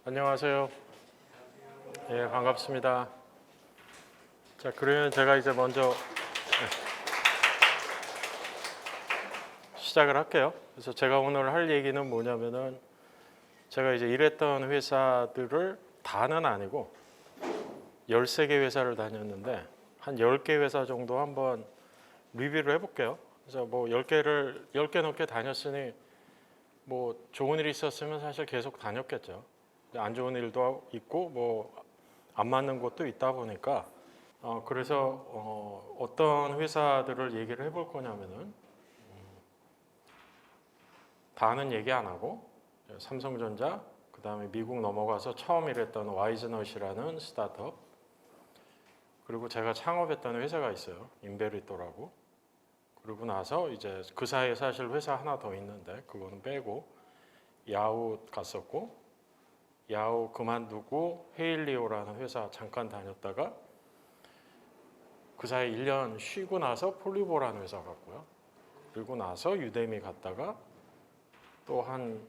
안녕하세요. 예, 반갑습니다. 자, 그러면 제가 이제 먼저 시작을 할게요. 그래서 제가 오늘 할 얘기는 뭐냐면은 제가 이제 일했던 회사들을 다는 아니고 13개 회사를 다녔는데 한 10개 회사 정도 한번 리뷰를 해볼게요. 그래서 뭐 10개 넘게 다녔으니 뭐 좋은 일이 있었으면 사실 계속 다녔겠죠. 안 좋은 일도 있고 뭐 안 맞는 곳도 있다 보니까 그래서 어떤 회사들을 얘기를 해볼 거냐면은 다는 얘기 안 하고 삼성전자, 그 다음에 미국 넘어가서 처음 일했던 와이즈넛이라는 스타트업, 그리고 제가 창업했던 회사가 있어요. 인베리토라고. 그러고 나서 이제 그 사이에 사실 회사 하나 더 있는데 그거는 빼고 야후 갔었고, 야후 그만두고 헤일리오라는 회사 잠깐 다녔다가 그 사이에 1년 쉬고 나서 폴리보라는 회사 갔고요. 그리고 나서 유데미 갔다가 또 한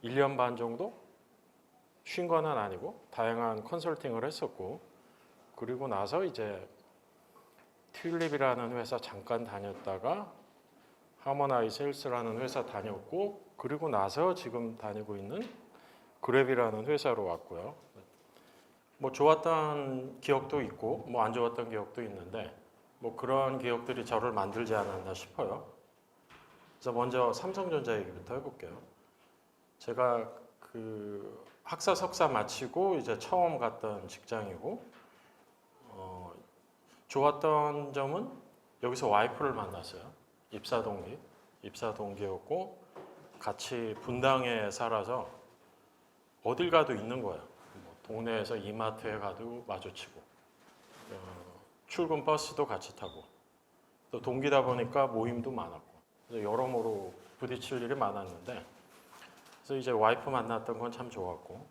1년 반 정도 쉰 건 아니고 다양한 컨설팅을 했었고, 그리고 나서 이제 튤립이라는 회사 잠깐 다녔다가 하모나이 셀스라는 회사 다녔고, 그리고 나서 지금 다니고 있는 그랩이라는 회사로 왔고요. 뭐 좋았던 기억도 있고 뭐 안 좋았던 기억도 있는데 뭐 그런 기억들이 저를 만들지 않았나 싶어요. 그래서 먼저 삼성전자 얘기부터 해볼게요. 제가 그 학사 석사 마치고 이제 처음 갔던 직장이고, 좋았던 점은 여기서 와이프를 만났어요. 입사 동기였고 같이 분당에 살아서 어딜 가도 있는 거예요. 뭐 동네에서 이마트에 가도 마주치고, 출근 버스도 같이 타고, 또 동기다 보니까 모임도 많았고, 그래서 여러모로 부딪힐 일이 많았는데, 그래서 이제 와이프 만났던 건 참 좋았고,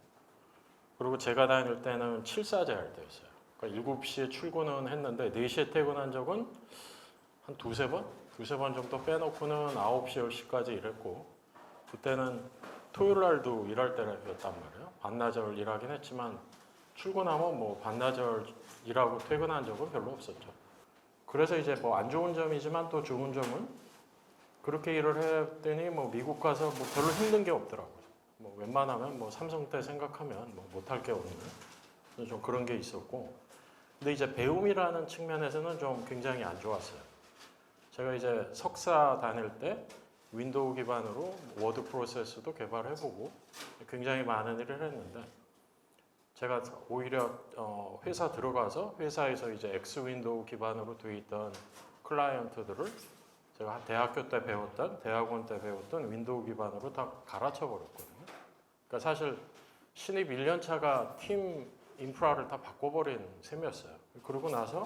그리고 제가 다닐 때는 7사제 할 때였어요. 그러니까 7시에 출근은 했는데 4시에 퇴근한 적은 한 두세 번 정도 빼놓고는 9시, 10시까지 일했고, 그때는 토요일 날도 일할 때였단 말이에요. 반나절 일하긴 했지만 출근하면 뭐 반나절 일하고 퇴근한 적은 별로 없었죠. 그래서 이제 뭐 안 좋은 점이지만 또 좋은 점은 그렇게 일을 했더니 뭐 미국 가서 뭐 별로 힘든 게 없더라고요. 뭐 웬만하면 뭐 삼성 때 생각하면 뭐 못할 게 없는 좀 그런 게 있었고, 근데 이제 배움이라는 측면에서는 좀 굉장히 안 좋았어요. 제가 이제 석사 다닐 때 윈도우 기반으로 워드 프로세스도 개발해보고 굉장히 많은 일을 했는데, 제가 오히려 회사 들어가서 회사에서 이제 X 윈도우 기반으로 되어 있던 클라이언트들을 제가 대학교 때 배웠던, 대학원 때 배웠던 윈도우 기반으로 다 갈아쳐 버렸거든요. 그러니까 사실 신입 1년 차가 팀 인프라를 다 바꿔버린 셈이었어요. 그러고 나서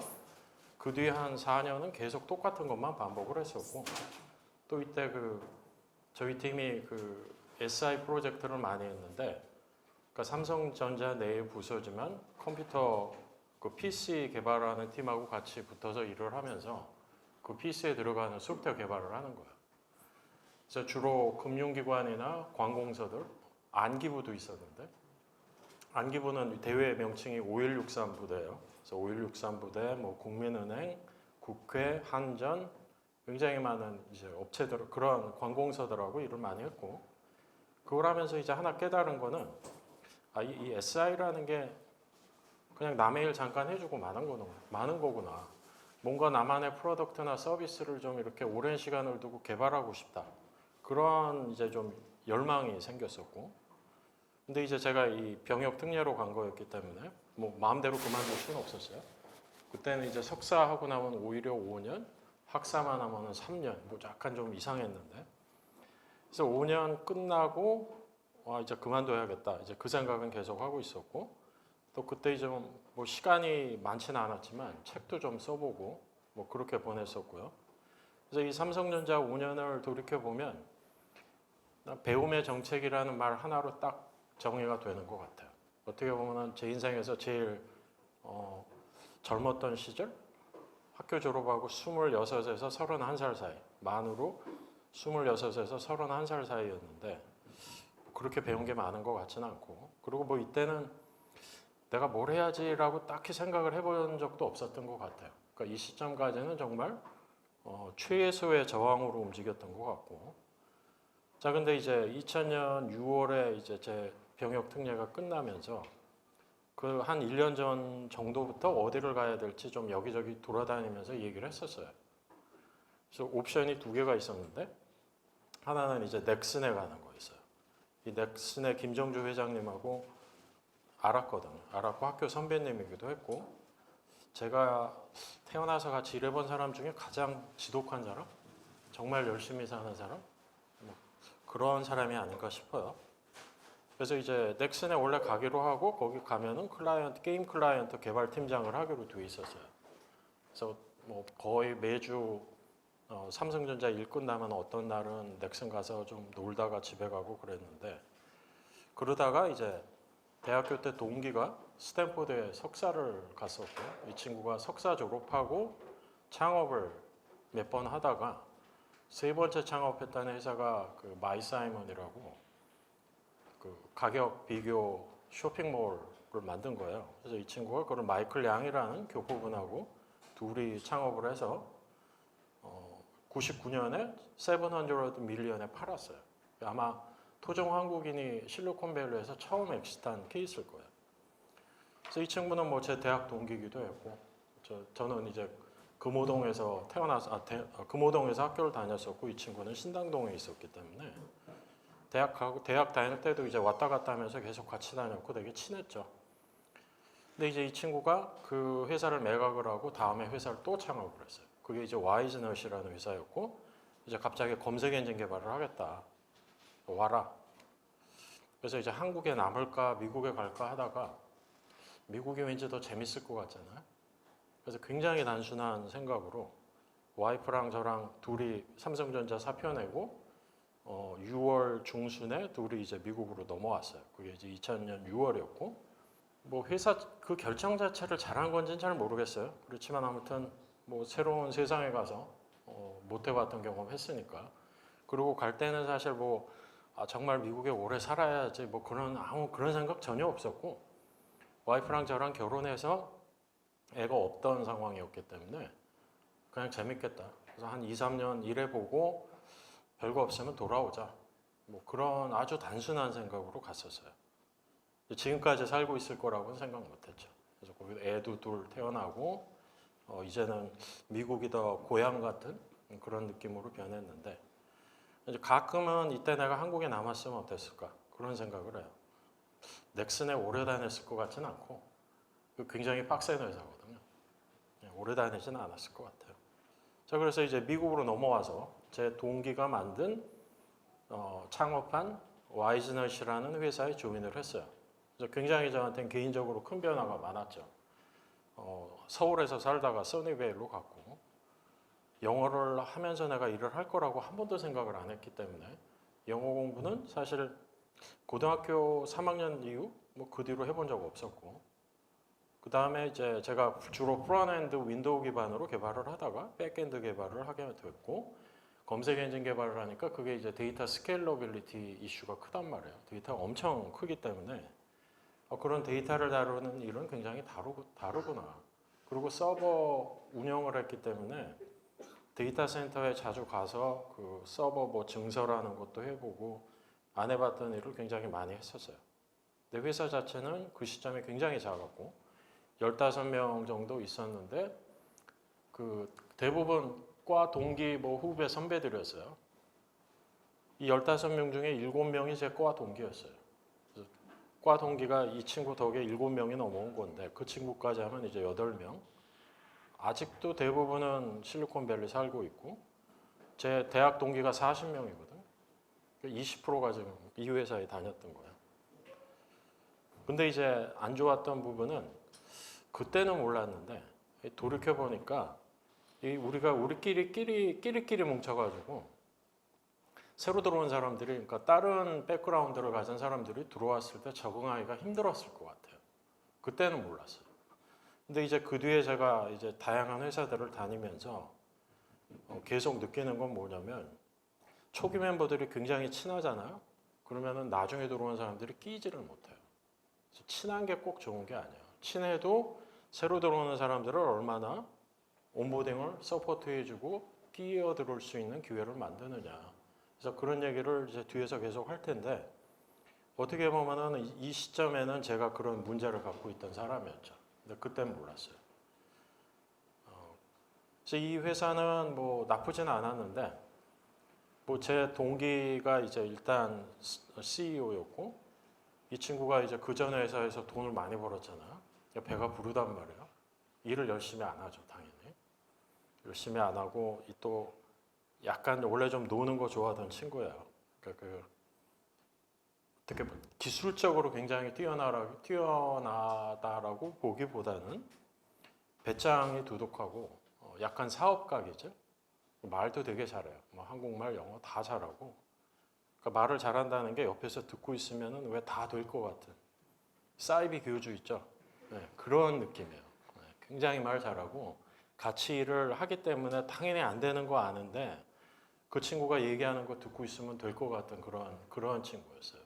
그 뒤에 한 4년은 계속 똑같은 것만 반복을 했었고, 또 이때 저희 팀이 SI 프로젝트를 많이 했는데, 그러니까 삼성전자 내의 부서지만 컴퓨터 PC 개발하는 팀하고 같이 붙어서 일을 하면서 그 PC에 들어가는 소프트웨어 개발을 하는 거예요. 그래서 주로 금융기관이나 관공서들, 안기부도 있었는데, 안기부는 대외 명칭이 5163 부대예요. 그래서 5163 부대, 뭐 국민은행, 국회, 한전, 굉장히 많은 이제 업체들, 그런 관공서들하고 일을 많이 했고, 그걸 하면서 이제 하나 깨달은 거는 이 SI라는 게 그냥 남의 일 잠깐 해주고 마는 거구나. 뭔가 나만의 프로덕트나 서비스를 좀 이렇게 오랜 시간을 두고 개발하고 싶다. 그런 이제 좀 열망이 생겼었고, 근데 이제 제가 이 병역 특례로 간 거였기 때문에 뭐 마음대로 그만둘 수는 없었어요. 그때는 이제 석사하고 나면 오히려 5년, 학사만 하면 3년, 뭐 약간 좀 이상했는데, 그래서 5년 끝나고 이제 그만둬야겠다. 이제 그 생각은 계속 하고 있었고, 또 그때 좀 뭐 시간이 많지는 않았지만 책도 좀 써보고 뭐 그렇게 보냈었고요. 그래서 이 삼성전자 5년을 돌이켜 보면 배움의 정책이라는 말 하나로 딱 정의가 되는 것 같아요. 어떻게 보면 제 인생에서 제일 젊었던 시절, 학교 졸업하고 26에서 31살 사이, 만으로 26에서 31살 사이였는데, 그렇게 배운 게 많은 것 같지는 않고, 그리고 뭐 이때는 내가 뭘 해야지라고 딱히 생각을 해본 적도 없었던 것 같아요. 그러니까 이 시점까지는 정말 최소의 저항으로 움직였던 것 같고. 자, 근데 이제 2000년 6월에 이제 제 병역 특례가 끝나면서 그 한 1년 전 정도부터 어디를 가야 될지 좀 여기저기 돌아다니면서 얘기를 했었어요. 그래서 옵션이 두 개가 있었는데, 하나는 이제 넥슨에 가는 거였어요. 이 넥슨의 김정주 회장님하고 알았거든요. 알았고 학교 선배님이기도 했고, 제가 태어나서 같이 일해본 사람 중에 가장 지독한 사람, 정말 열심히 사는 사람, 뭐 그런 사람이 아닌가 싶어요. 그래서 이제 넥슨에 원래 가기로 하고, 거기 가면은 게임 클라이언트 개발 팀장을 하기로 돼 있었어요. 그래서 뭐 거의 매주 삼성전자 일 끝나면 어떤 날은 넥슨 가서 좀 놀다가 집에 가고 그랬는데, 그러다가 이제 대학교 때 동기가 스탠포드에 석사를 갔었고, 이 친구가 석사 졸업하고 창업을 몇 번 하다가 세 번째 창업했다는 회사가 그 마이사이먼이라고 그 가격 비교 쇼핑몰을 만든 거예요. 그래서 이 친구가 그걸 마이클 양이라는 교포분하고 둘이 창업을 해서 99년에 700 밀리언에 팔았어요. 아마 토종 한국인이 실리콘밸리에서 처음 엑시트한 케이스일 거예요. 그래서 이 친구는 뭐 제 대학 동기이기도 했고, 저는 이제 금호동에서 금호동에서 학교를 다녔었고, 이 친구는 신당동에 있었기 때문에 대학 다닐 때도 이제 왔다 갔다 하면서 계속 같이 다녔고 되게 친했죠. 근데 이제 이 친구가 그 회사를 매각을 하고 다음에 회사를 또 창업을 했어요. 그게 이제 와이즈넛이라는 회사였고, 이제 갑자기 검색 엔진 개발을 하겠다. 와라. 그래서 이제 한국에 남을까 미국에 갈까 하다가 미국이 왠지 더 재밌을 것 같잖아요. 그래서 굉장히 단순한 생각으로 와이프랑 저랑 둘이 삼성전자 사표 내고 6월 중순에 둘이 이제 미국으로 넘어왔어요. 그게 이제 2000년 6월이었고, 뭐 회사 그 결정 자체를 잘한 건지는 잘 모르겠어요. 그렇지만 아무튼 뭐 새로운 세상에 가서 못 해봤던 경험 했으니까. 그리고 갈 때는 사실 뭐 정말 미국에 오래 살아야지 뭐 그런 생각 전혀 없었고, 와이프랑 저랑 결혼해서 애가 없던 상황이었기 때문에 그냥 재밌겠다. 그래서 한 2, 3년 일해보고 별거 없으면 돌아오자. 뭐 그런 아주 단순한 생각으로 갔었어요. 지금까지 살고 있을 거라고는 생각 못했죠. 그래서 거기 애도 둘 태어나고 이제는 미국이 더 고향 같은 그런 느낌으로 변했는데, 이제 가끔은 이때 내가 한국에 남았으면 어땠을까 그런 생각을 해요. 넥슨에 오래 다녔을 것 같지는 않고, 굉장히 빡센 회사거든요. 오래 다니지는 않았을 것 같아요. 자, 그래서 이제 미국으로 넘어와서 제 동기가 만든 창업한 와이즈넛이라는 회사에 조인을 했어요. 그래서 굉장히 저한테는 개인적으로 큰 변화가 많았죠. 서울에서 살다가 써니베일로 갔고, 영어를 하면서 내가 일을 할 거라고 한 번도 생각을 안 했기 때문에 영어 공부는 사실 고등학교 3학년 이후 뭐 그 뒤로 해본 적 없었고, 그 다음에 이제 제가 주로 프론트엔드 윈도우 기반으로 개발을 하다가 백엔드 개발을 하게 됐고, 검색 엔진 개발을 하니까 그게 이제 데이터 스케일러빌리티 이슈가 크단 말이에요. 데이터가 엄청 크기 때문에 그런 데이터를 다루는 일은 굉장히 다르구나. 그리고 서버 운영을 했기 때문에 데이터 센터에 자주 가서 그 서버 뭐 증설하는 것도 해보고 안 해봤던 일을 굉장히 많이 했었어요. 근데 회사 자체는 그 시점에 굉장히 작았고 15명 정도 있었는데, 그 대부분 과 동기 뭐 후배 선배들이었어요. 이 15명 중에 7명이 제 과 동기였어요. 그래서 과 동기가 이 친구 덕에 7명이 넘어온 건데, 그 친구까지 하면 이제 8명. 아직도 대부분은 실리콘밸리 살고 있고, 제 대학 동기가 40명이거든. 20%가 지금 이 회사에 다녔던 거예요. 근데 이제 안 좋았던 부분은 그때는 몰랐는데 돌이켜 보니까 우리가 끼리끼리 뭉쳐가지고 새로 들어온 사람들이, 그러니까 다른 백그라운드를 가진 사람들이 들어왔을 때 적응하기가 힘들었을 것 같아요. 그때는 몰랐어요. 근데 이제 그 뒤에 제가 이제 다양한 회사들을 다니면서 계속 느끼는 건 뭐냐면, 초기 멤버들이 굉장히 친하잖아요. 그러면은 나중에 들어오는 사람들이 끼지를 못해요. 그래서 친한 게 꼭 좋은 게 아니에요. 친해도 새로 들어오는 사람들을 얼마나 온보딩을 서포트해주고 끼어들을 수 있는 기회를 만드느냐. 그래서 그런 얘기를 이제 뒤에서 계속 할 텐데 어떻게 보면은 이 시점에는 제가 그런 문제를 갖고 있던 사람이었죠. 근데 그때는 몰랐어요. 그래서 이 회사는 뭐 나쁘진 않았는데 뭐 제 동기가 이제 일단 CEO였고 이 친구가 이제 그 전 회사에서 돈을 많이 벌었잖아요. 배가 부르단 말이에요. 일을 열심히 안 하죠, 당연히. 열심히 안 하고 또 약간 원래 좀 노는 거 좋아하던 친구예요. 그러니까 어떻게 기술적으로 굉장히 뛰어나다라고 보기보다는 배짱이 두둑하고 약간 사업가이죠. 말도 되게 잘해요. 뭐 한국말, 영어 다 잘하고. 그러니까 말을 잘한다는 게 옆에서 듣고 있으면은 왜 다 될 것 같은 사이비 교주 있죠. 네, 그런 느낌이에요. 네, 굉장히 말 잘하고 같이 일을 하기 때문에 당연히 안 되는 거 아는데 그 친구가 얘기하는 거 듣고 있으면 될 것 같은 그런 친구였어요.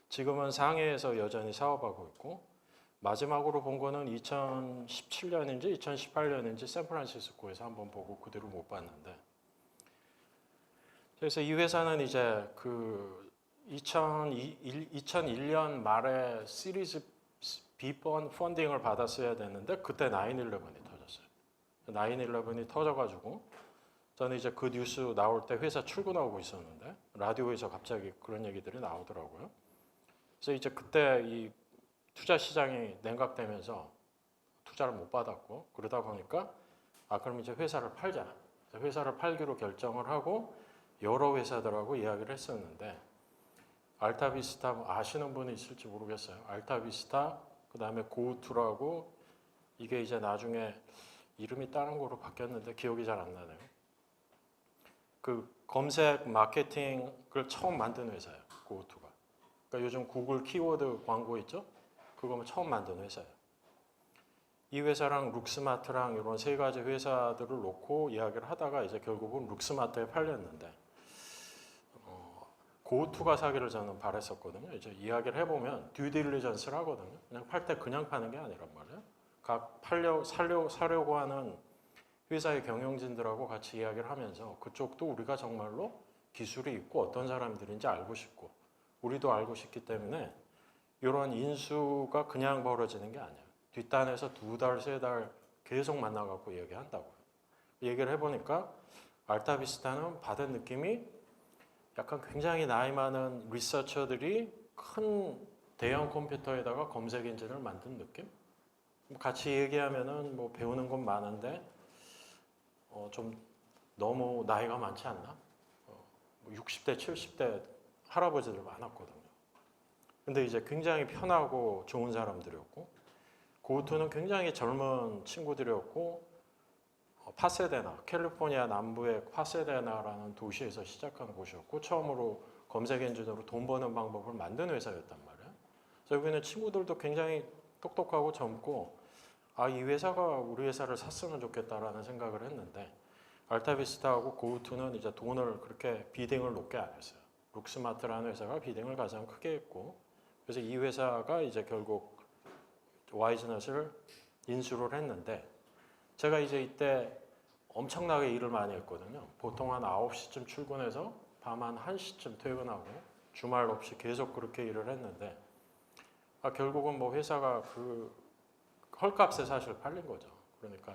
지금은 상해에서 여전히 사업하고 있고 마지막으로 본 거는 2017년인지 2018년인지 샌프란시스코에서 한번 보고 그대로 못 봤는데 그래서 이 회사는 이제 그 2001년 말에 시리즈 B번 펀딩을 받았어야 되는데 그때 9/11이 터졌어요. 9/11이 터져가지고 저는 이제 그 뉴스 나올 때 회사 출근하고 있었는데 라디오에서 갑자기 그런 얘기들이 나오더라고요. 그래서 이제 그때 이 투자 시장이 냉각되면서 투자를 못 받았고 그러다 보니까 그럼 이제 회사를 팔자. 회사를 팔기로 결정을 하고 여러 회사들하고 이야기를 했었는데 알타비스타 아시는 분이 있을지 모르겠어요. 알타비스타 그다음에 고우투라고 이게 이제 나중에 이름이 다른 거로 바뀌었는데 기억이 잘 안 나네요. 그 검색 마케팅을 처음 만든 회사예요. 고우투가. 그러니까 요즘 구글 키워드 광고 있죠? 그거 처음 만든 회사예요. 이 회사랑 룩스마트랑 이런 세 가지 회사들을 놓고 이야기를 하다가 이제 결국은 룩스마트에 팔렸는데 고투가 사기를 저는 바랬었거든요. 이제 이야기를 해보면 듀딜리전스를 하거든요. 그냥 팔 때 그냥 파는 게 아니란 말이에요. 각 사려고 하는 회사의 경영진들하고 같이 이야기를 하면서 그쪽도 우리가 정말로 기술이 있고 어떤 사람들인지 알고 싶고 우리도 알고 싶기 때문에 이런 인수가 그냥 벌어지는 게 아니에요. 뒷단에서 2달, 3달 계속 만나갖고 얘기한다고요. 얘기를 해보니까 알타비스타는 받은 느낌이 약간 굉장히 나이 많은 리서처들이 큰 대형 컴퓨터에다가 검색 엔진을 만든 느낌? 같이 얘기하면은 뭐 배우는 건 많은데 좀 너무 나이가 많지 않나? 60대, 70대 할아버지들 많았거든요. 근데 이제 굉장히 편하고 좋은 사람들이었고 고우투는 굉장히 젊은 친구들이었고 파세데나, 캘리포니아 남부의 파세데나라는 도시에서 시작한 곳이었고 처음으로 검색 엔진으로 돈 버는 방법을 만든 회사였단 말이에요. 그래서 여기는 친구들도 굉장히 똑똑하고 젊고 이 회사가 우리 회사를 샀으면 좋겠다라는 생각을 했는데 알타비스타하고 고우투는 이제 돈을 그렇게 비딩을 높게 안 했어요. 룩스마트라는 회사가 비딩을 가장 크게 했고 그래서 이 회사가 이제 결국 와이즈넛을 인수를 했는데 제가 이제 이때 엄청나게 일을 많이 했거든요. 보통 한 9시쯤 출근해서 밤 한 1시쯤 퇴근하고 주말 없이 계속 그렇게 일을 했는데 결국은 뭐 회사가 그 헐값에 사실 팔린 거죠. 그러니까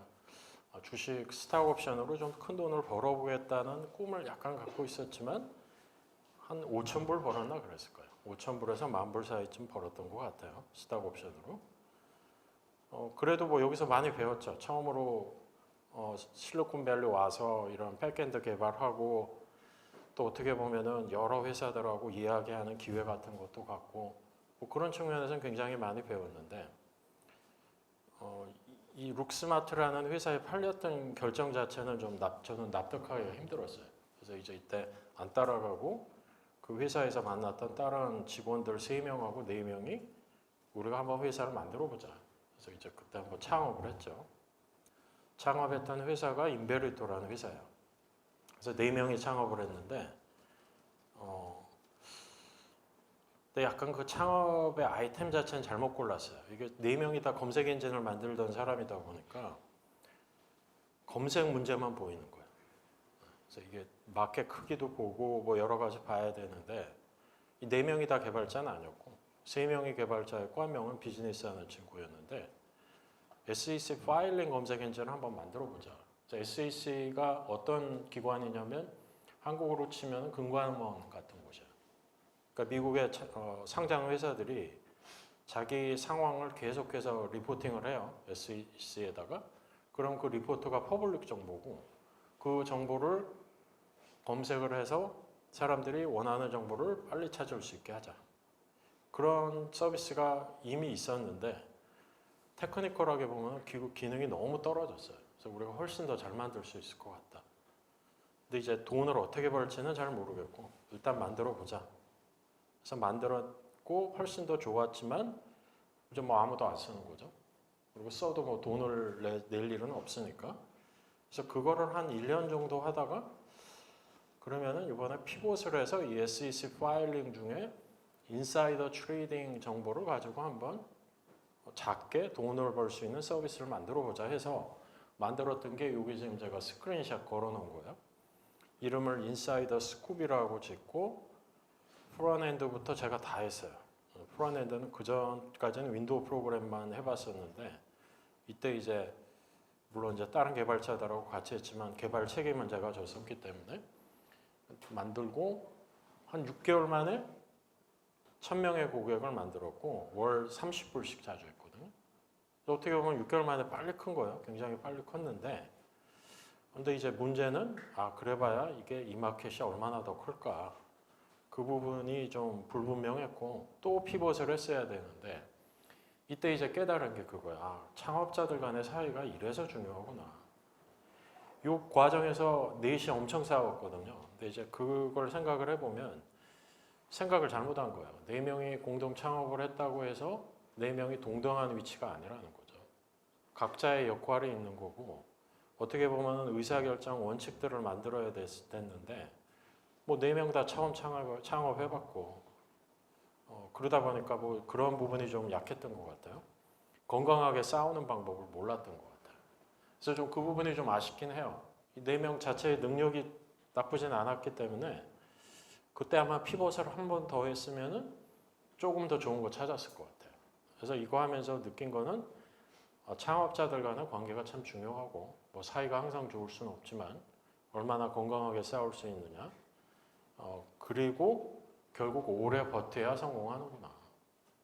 주식 스탁 옵션으로 좀 큰 돈을 벌어보겠다는 꿈을 약간 갖고 있었지만 한 5천 불 벌었나 그랬을 거예요. 5천 불에서 10,000불 사이쯤 벌었던 것 같아요. 스탁 옵션으로. 그래도 뭐 여기서 많이 배웠죠. 처음으로 실리콘밸리 와서 이런 백엔드 개발하고 또 어떻게 보면은 여러 회사들하고 이야기하는 기회 같은 것도 갖고 뭐 그런 측면에서는 굉장히 많이 배웠는데 이 룩스마트라는 회사에 팔렸던 결정 자체는 저는 납득하기가 힘들었어요. 그래서 이제 이때 안 따라가고 그 회사에서 만났던 다른 직원들 3명하고 4명이 우리가 한번 회사를 만들어 보자. 그래서 이제 그때 한번 창업을 했죠. 창업했던 회사가 인베리토라는 회사예요. 그래서 4명이 창업을 했는데 근데 약간 그 창업의 아이템 자체는 잘못 골랐어요. 이게 네 명이 다 검색 엔진을 만들던 사람이다 보니까 검색 문제만 보이는 거예요. 그래서 이게 마켓 크기도 보고 뭐 여러 가지 봐야 되는데 이 네 명이 다 개발자는 아니었고 세 명이 개발자였고 한 명은 비즈니스 하는 친구였는데 SEC 파일링 검색 엔진을 한번 만들어 보자. SEC가 어떤 기관이냐면 한국으로 치면 금감원 같은 곳이에요. 그러니까 미국의 상장 회사들이 자기 상황을 계속해서 리포팅을 해요. SEC에다가. 그럼 그 리포트가 퍼블릭 정보고 그 정보를 검색을 해서 사람들이 원하는 정보를 빨리 찾을 수 있게 하자. 그런 서비스가 이미 있었는데 테크니컬하게 보면 기능이 너무 떨어졌어요. 그래서 우리가 훨씬 더 잘 만들 수 있을 것 같다. 근데 이제 돈을 어떻게 벌지는 잘 모르겠고 일단 만들어 보자. 그래서 만들었고 훨씬 더 좋았지만 이제 뭐 아무도 안 쓰는 거죠. 그리고 써도 뭐 돈을 낼 일은 없으니까. 그래서 그거를 한 1년 정도 하다가 그러면은 이번에 피봇을 해서 이 SEC 파일링 중에 인사이더 트레이딩 정보를 가지고 한번 작게 돈을 벌 수 있는 서비스를 만들어 보자 해서 만들었던 게 여기 지금 제가 스크린샷 걸어 놓은 거예요. 이름을 인사이더 스쿱이라고 짓고 프론엔드부터 제가 다 했어요. 프론엔드는 그 전까지는 윈도우 프로그램만 해봤었는데 이때 이제 물론 이제 다른 개발자들하고 같이 했지만 개발 책임은 제가 졌었기 때문에 만들고 한 6개월 만에 1000명의 고객을 만들었고 월 30불씩 자주 했거든요. 어떻게 보면 6개월 만에 빨리 큰 거예요. 굉장히 빨리 컸는데 근데 이제 문제는 그래봐야 이게 이 마켓이 얼마나 더 클까 그 부분이 좀 불분명했고 또 피벗을 했어야 되는데 이때 이제 깨달은 게 그거야. 창업자들 간의 사이가 이래서 중요하구나. 이 과정에서 넷이 엄청 싸웠거든요. 근데 이제 그걸 생각을 해보면 생각을 잘못한 거예요. 네 명이 공동 창업을 했다고 해서 네 명이 동등한 위치가 아니라는 거죠. 각자의 역할이 있는 거고 어떻게 보면 의사결정 원칙들을 만들어야 됐는데 뭐 네 명 다 처음 창업해봤고 그러다 보니까 뭐 그런 부분이 좀 약했던 것 같아요. 건강하게 싸우는 방법을 몰랐던 것 같아요. 그래서 좀 그 부분이 좀 아쉽긴 해요. 이 네 명 자체의 능력이 나쁘진 않았기 때문에 그때 아마 피벗을 한 번 더 했으면은 조금 더 좋은 거 찾았을 것 같아요. 그래서 이거 하면서 느낀 거는 창업자들 간의 관계가 참 중요하고 뭐 사이가 항상 좋을 수는 없지만 얼마나 건강하게 싸울 수 있느냐. 그리고 결국 오래 버텨야 성공하는구나.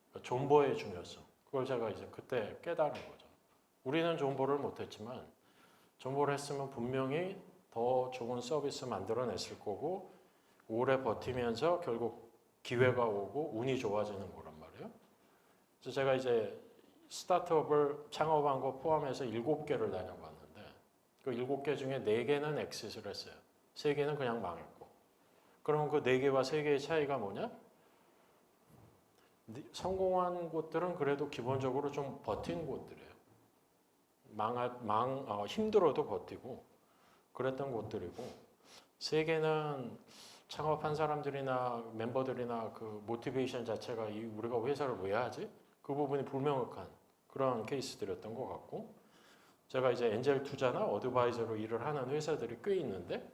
그러니까 존버의 중요성. 그걸 제가 이제 그때 깨달은 거죠. 우리는 존버를 못했지만 존버를 했으면 분명히 더 좋은 서비스 만들어냈을 거고 오래 버티면서 결국 기회가 오고 운이 좋아지는 거란 말이에요. 그래서 제가 이제 스타트업을 창업한 거 포함해서 7개를 다녀봤는데 그 7개 중에 4개는 엑시트를 했어요. 3개는 그냥 망했고. 그러면 그 4개와 3개의 차이가 뭐냐? 성공한 곳들은 그래도 기본적으로 좀 버틴 곳들이에요. 힘들어도 버티고 그랬던 곳들이고 3개는 창업한 사람들이나 멤버들이나 그 모티베이션 자체가 우리가 회사를 왜 하지? 그 부분이 불명확한 그런 케이스들이었던 것 같고 제가 이제 엔젤 투자나 어드바이저로 일을 하는 회사들이 꽤 있는데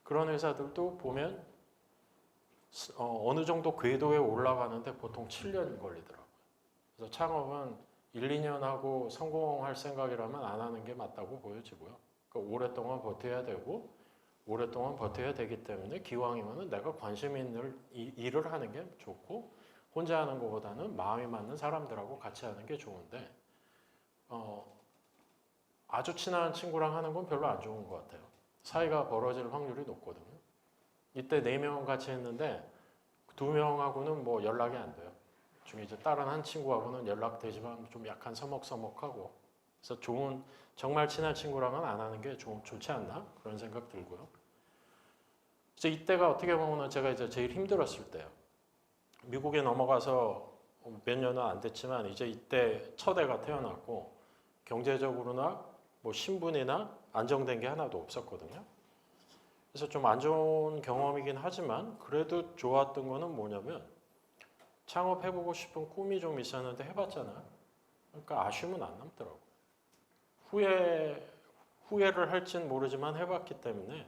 그런 회사들도 보면 어느 정도 궤도에 올라가는데 보통 7년 걸리더라고요. 그래서 창업은 1, 2년 하고 성공할 생각이라면 안 하는 게 맞다고 보여지고요. 그러니까 오랫동안 버텨야 되고 오랫동안 버텨야 되기 때문에 기왕이면 내가 관심 있는 일을 하는 게 좋고 혼자 하는 것보다는 마음이 맞는 사람들하고 같이 하는 게 좋은데 아주 친한 친구랑 하는 건 별로 안 좋은 것 같아요. 사이가 벌어질 확률이 높거든요. 이때 4명 같이 했는데 2명하고는 뭐 연락이 안 돼요. 중에 이제 다른 한 친구하고는 연락되지만 좀 약간 서먹서먹하고 그래서 정말 친한 친구랑은 안 하는 게 좀 좋지 않나 그런 생각 들고요. 그래서 이때가 어떻게 보면 제가 이제 제일 힘들었을 때요. 미국에 넘어가서 몇 년은 안 됐지만 이제 이때 첫 애가 태어났고 경제적으로나 뭐 신분이나 안정된 게 하나도 없었거든요. 그래서 좀 안 좋은 경험이긴 하지만 그래도 좋았던 거는 뭐냐면 창업해보고 싶은 꿈이 좀 있었는데 해봤잖아요. 그러니까 아쉬움은 안 남더라고요. 후회를 할진 모르지만 해봤기 때문에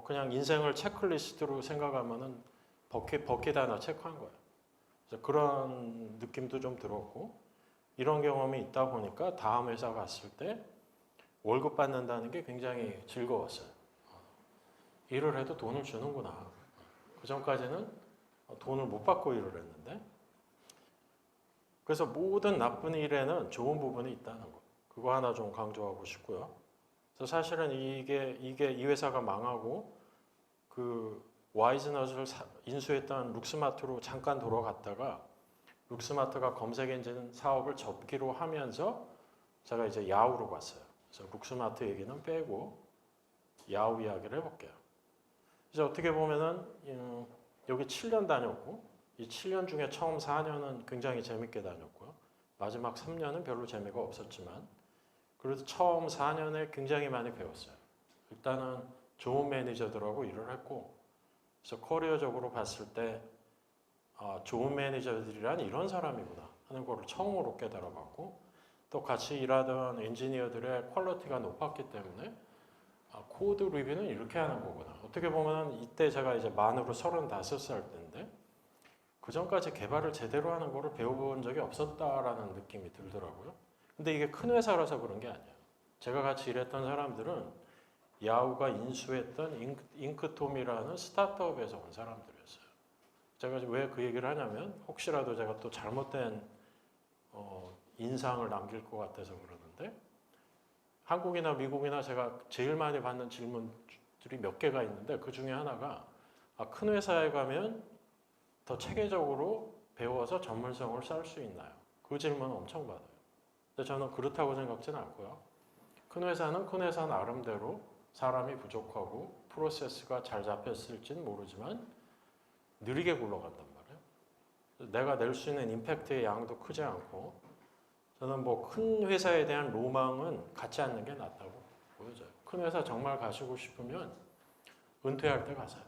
그냥 인생을 체크리스트로 생각하면은 버킷 하나 체크한 거예요. 그래서 그런 느낌도 좀 들었고 이런 경험이 있다 보니까 다음 회사 갔을 때 월급 받는다는 게 굉장히 즐거웠어요. 일을 해도 돈을 주는구나. 그 전까지는 돈을 못 받고 일을 했는데 그래서 모든 나쁜 일에는 좋은 부분이 있다는 거. 그거 하나 좀 강조하고 싶고요. 그래서 사실은 이게 이 회사가 망하고 그 와이즈넛을 인수했던 룩스마트로 잠깐 돌아갔다가 룩스마트가 검색 엔진 사업을 접기로 하면서 제가 이제 야후로 갔어요. 그래서 룩스마트 얘기는 빼고 야후 이야기를 해볼게요. 이제 어떻게 보면은 여기 7년 다녔고 이 7년 중에 처음 4년은 굉장히 재밌게 다녔고요. 마지막 3년은 별로 재미가 없었지만 그래도 처음 4년에 굉장히 많이 배웠어요. 일단은 좋은 매니저들하고 일을 했고 그래서 커리어적으로 봤을 때 좋은 매니저들이란 이런 사람이구나 하는 거를 처음으로 깨달아봤고 또 같이 일하던 엔지니어들의 퀄리티가 높았기 때문에 코드 리뷰는 이렇게 하는 거구나. 어떻게 보면 이때 제가 이제 만으로 35살 때인데 그 전까지 개발을 제대로 하는 거를 배워본 적이 없었다라는 느낌이 들더라고요. 근데 이게 큰 회사라서 그런 게 아니에요. 제가 같이 일했던 사람들은 야후가 인수했던 잉크톰이라는 스타트업에서 온 사람들이었어요. 제가 왜 그 얘기를 하냐면 혹시라도 제가 또 잘못된 인상을 남길 것 같아서 그러는데 한국이나 미국이나 제가 제일 많이 받는 질문들이 몇 개가 있는데 그 중에 하나가 큰 회사에 가면 더 체계적으로 배워서 전문성을 쌓을 수 있나요? 그 질문 엄청 받아요. 근데 저는 그렇다고 생각지는 않고요. 큰 회사는 큰 회사 나름대로 사람이 부족하고 프로세스가 잘 잡혔을지는 모르지만 느리게 굴러간단 말이에요. 내가 낼 수 있는 임팩트의 양도 크지 않고 저는 뭐 큰 회사에 대한 로망은 갖지 않는 게 낫다고 보여져요. 큰 회사 정말 가시고 싶으면 은퇴할 때 가세요.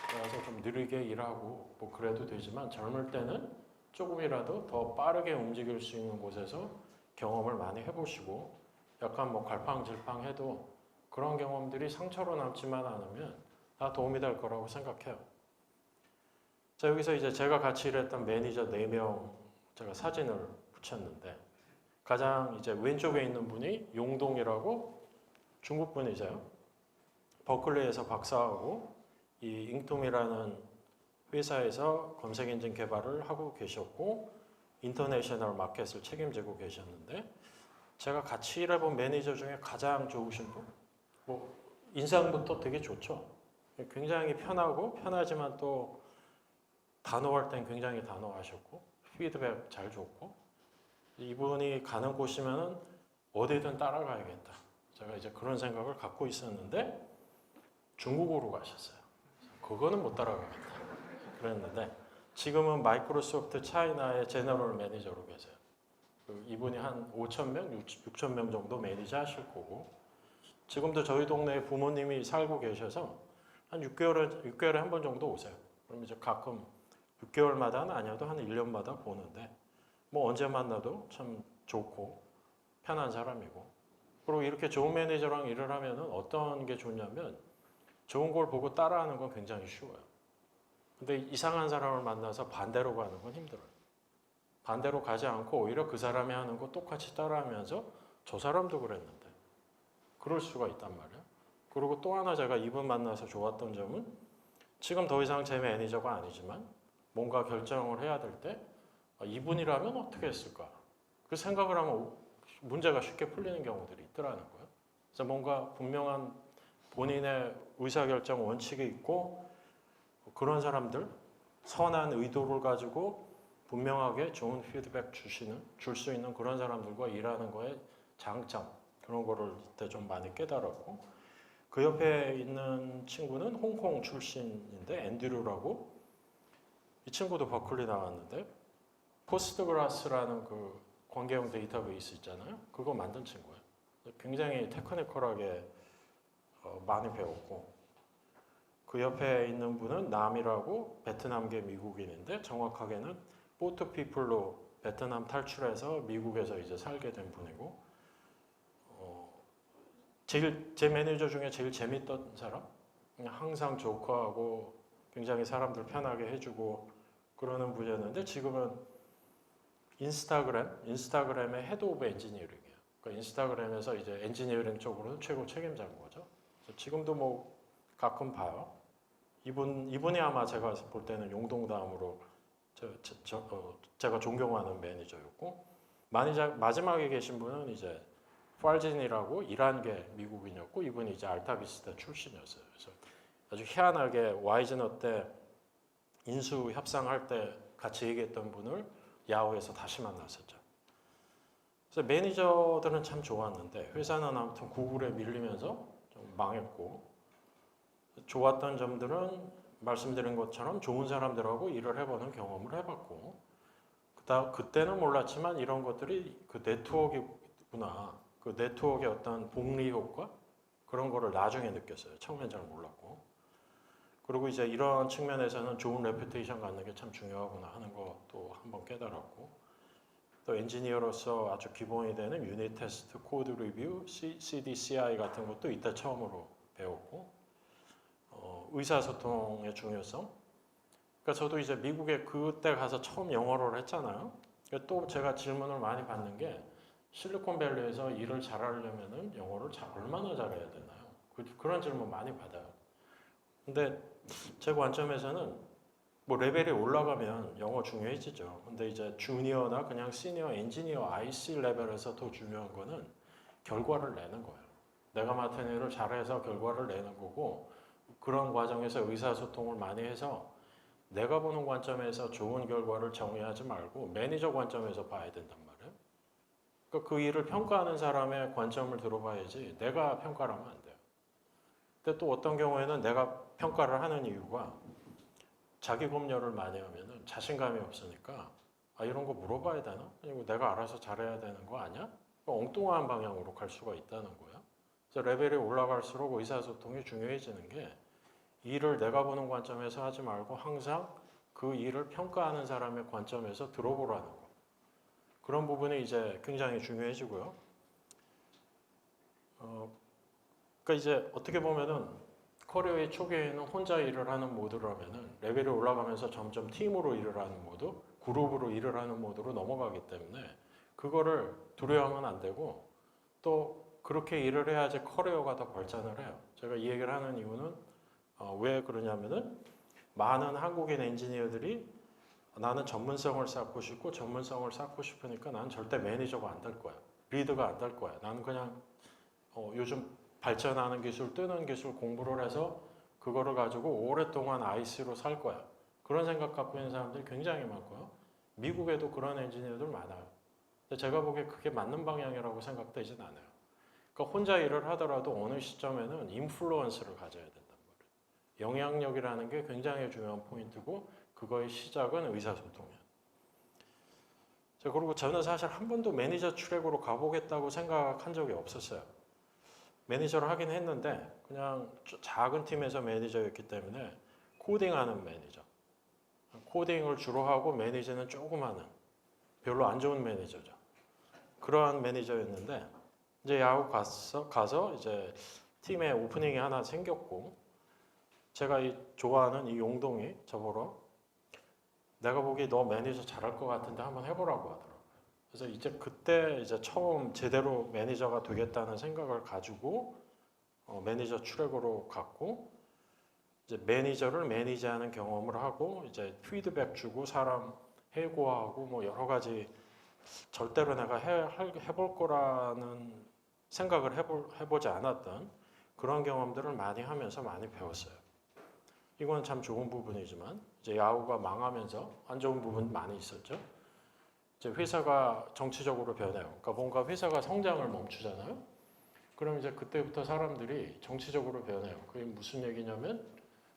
그래서 좀 느리게 일하고 뭐 그래도 되지만 젊을 때는 조금이라도 더 빠르게 움직일 수 있는 곳에서 경험을 많이 해보시고 약간 뭐 갈팡질팡해도 그런 경험들이 상처로 남지만 않으면 다 도움이 될 거라고 생각해요. 자, 여기서 이제 제가 같이 일했던 매니저 4명 제가 사진을 붙였는데 가장 이제 왼쪽에 있는 분이 용동이라고 중국 분이세요. 버클리에서 박사하고 이 잉톰이라는 회사에서 검색 엔진 개발을 하고 계셨고 인터내셔널 마켓을 책임지고 계셨는데 제가 같이 일해본 매니저 중에 가장 좋으신 분? 뭐 인상부터 되게 좋죠. 굉장히 편하지만 또 단호할 땐 굉장히 단호하셨고 피드백 잘 줬고 이분이 가는 곳이면은 어디든 따라가야겠다. 제가 이제 그런 생각을 갖고 있었는데 중국으로 가셨어요. 그거는 못 따라가겠다. 그랬는데 지금은 마이크로소프트 차이나의 제너럴 매니저로 계세요. 이분이 한 5천 명, 6천 명 정도 매니저 하실 거고 지금도 저희 동네에 부모님이 살고 계셔서 한 6개월에 한 번 정도 오세요. 그럼 이제 가끔 6개월마다는 아니어도 한 1년마다 보는데 뭐 언제 만나도 참 좋고 편한 사람이고 그리고 이렇게 좋은 매니저랑 일을 하면은 어떤 게 좋냐면 좋은 걸 보고 따라하는 건 굉장히 쉬워요. 근데 이상한 사람을 만나서 반대로 가는 건 힘들어요. 반대로 가지 않고 오히려 그 사람이 하는 거 똑같이 따라하면서 저 사람도 그랬는데 그럴 수가 있단 말이에요. 그리고 또 하나 제가 이분 만나서 좋았던 점은 지금 더 이상 제 매니저가 아니지만 뭔가 결정을 해야 될 때 이분이라면 어떻게 했을까? 그 생각을 하면 문제가 쉽게 풀리는 경우들이 있더라는 거예요. 그래서 뭔가 분명한 본인의 의사결정 원칙이 있고 그런 사람들 선한 의도를 가지고 분명하게 좋은 피드백 줄 수 있는 그런 사람들과 일하는 거에 장점 그런 거를 이때 좀 많이 깨달았고 그 옆에 있는 친구는 홍콩 출신인데 앤드류라고 이 친구도 버클리 나왔는데 포스트그라스라는 그 관계형 데이터베이스 있잖아요. 그거 만든 친구예요. 굉장히 테크니컬하게 많이 배웠고 그 옆에 있는 분은 남이라고 베트남계 미국인인데 정확하게는 보트피플로 베트남 탈출해서 미국에서 이제 살게 된 분이고 제 매니저 중에 제일 재밌던 사람? 그냥 항상 조커하고 굉장히 사람들 편하게 해주고 그러는 분이었는데 지금은 인스타그램의 헤드 오브 엔지니어링이에요. 그러니까 인스타그램에서 이제 엔지니어링 쪽으로는 최고 책임자인 거죠. 그래서 지금도 뭐 가끔 봐요. 이분이 아마 제가 볼 때는 용동 다음으로 제가 존경하는 매니저였고 마지막에 계신 분은 이제 팔진이라고 이란계 미국인이었고 이분이 이제 알타비스타 출신이었어요. 그래서 아주 희한하게 와이즈너 때 인수 협상할 때 같이 얘기했던 분을 야후에서 다시 만났었죠. 그래서 매니저들은 참 좋았는데 회사는 아무튼 구글에 밀리면서 좀 망했고 좋았던 점들은 말씀드린 것처럼 좋은 사람들하고 일을 해보는 경험을 해봤고 그때는 몰랐지만 이런 것들이 그 네트워크구나. 그 네트워크의 어떤 복리 효과 그런 거를 나중에 느꼈어요. 처음엔 잘 몰랐고. 그리고 이제 이런 측면에서는 좋은 레퓨테이션 갖는 게 참 중요하구나 하는 것도 한번 깨달았고 또 엔지니어로서 아주 기본이 되는 유닛 테스트, 코드 리뷰, CDCI 같은 것도 이때 처음으로 배웠고 의사소통의 중요성. 그러니까 저도 이제 미국에 그때 가서 처음 영어를 했잖아요. 그러니까 또 제가 질문을 많이 받는 게 실리콘밸리에서 일을 잘하려면은 영어를 얼마나 잘해야 되나요? 그런 질문 많이 받아요. 근데 제 관점에서는 뭐 레벨이 올라가면 영어 중요해지죠. 근데 이제 주니어나 그냥 시니어 엔지니어 IC 레벨에서 더 중요한 거는 결과를 내는 거예요. 내가 맡은 일을 잘해서 결과를 내는 거고 그런 과정에서 의사소통을 많이 해서 내가 보는 관점에서 좋은 결과를 정의하지 말고 매니저 관점에서 봐야 된단 말이에요. 그러니까 그 일을 평가하는 사람의 관점을 들어봐야지 내가 평가를 하면 안 돼요. 근데 또 어떤 경우에는 내가 평가를 하는 이유가 자기 검열을 많이 하면은 자신감이 없으니까 이런 거 물어봐야 되나? 아니면 내가 알아서 잘해야 되는 거 아니야? 엉뚱한 방향으로 갈 수가 있다는 거야. 그래서 레벨이 올라갈수록 의사소통이 중요해지는 게 일을 내가 보는 관점에서 하지 말고 항상 그 일을 평가하는 사람의 관점에서 들어보라는 거. 그런 부분이 이제 굉장히 중요해지고요. 그러니까 이제 어떻게 보면은 커리어의 초기에는 혼자 일을 하는 모드라면은 레벨이 올라가면서 점점 팀으로 일을 하는 모드, 그룹으로 일을 하는 모드로 넘어가기 때문에 그거를 두려워하면 안 되고 또 그렇게 일을 해야지 커리어가 더 발전을 해요. 제가 이 얘기를 하는 이유는 왜 그러냐면은 많은 한국인 엔지니어들이 나는 전문성을 쌓고 싶고 전문성을 쌓고 싶으니까 나는 절대 매니저가 안 될 거야. 리더가 안 될 거야. 나는 그냥 요즘 발전하는 기술, 뜨는 기술 공부를 해서 그거를 가지고 오랫동안 IC로 살 거야. 그런 생각 갖고 있는 사람들이 굉장히 많고요. 미국에도 그런 엔지니어들 많아요. 근데 제가 보기에 그게 맞는 방향이라고 생각되진 않아요. 그러니까 혼자 일을 하더라도 어느 시점에는 인플루언스를 가져야 된단 말이에요. 영향력이라는 게 굉장히 중요한 포인트고 그거의 시작은 의사소통이에요. 그리고 저는 사실 한 번도 매니저 트랙으로 가보겠다고 생각한 적이 없었어요. 매니저를 하긴 했는데 그냥 작은 팀에서 매니저였기 때문에 코딩하는 매니저. 코딩을 주로 하고 매니저는 조금 하는 별로 안 좋은 매니저죠. 그러한 매니저였는데 이제 야후 가서 이제 팀에 오프닝이 하나 생겼고 제가 좋아하는 이 용동이 저보러 내가 보기에 너 매니저 잘할 것 같은데 한번 해보라고 하더라고요. 그래서 이제 그때 이제 처음 제대로 매니저가 되겠다는 생각을 가지고 매니저 트랙으로 갔고 이제 매니저를 매니지하는 경험을 하고 이제 피드백 주고 사람 해고하고 뭐 여러 가지 절대로 내가 해볼 거라는 생각을 해보지 않았던 그런 경험들을 많이 하면서 많이 배웠어요. 이건 참 좋은 부분이지만 이제 야후가 망하면서 안 좋은 부분 많이 있었죠. 이제 회사가 정치적으로 변해요. 그러니까 뭔가 회사가 성장을 멈추잖아요. 그럼 이제 그때부터 사람들이 정치적으로 변해요. 그게 무슨 얘기냐면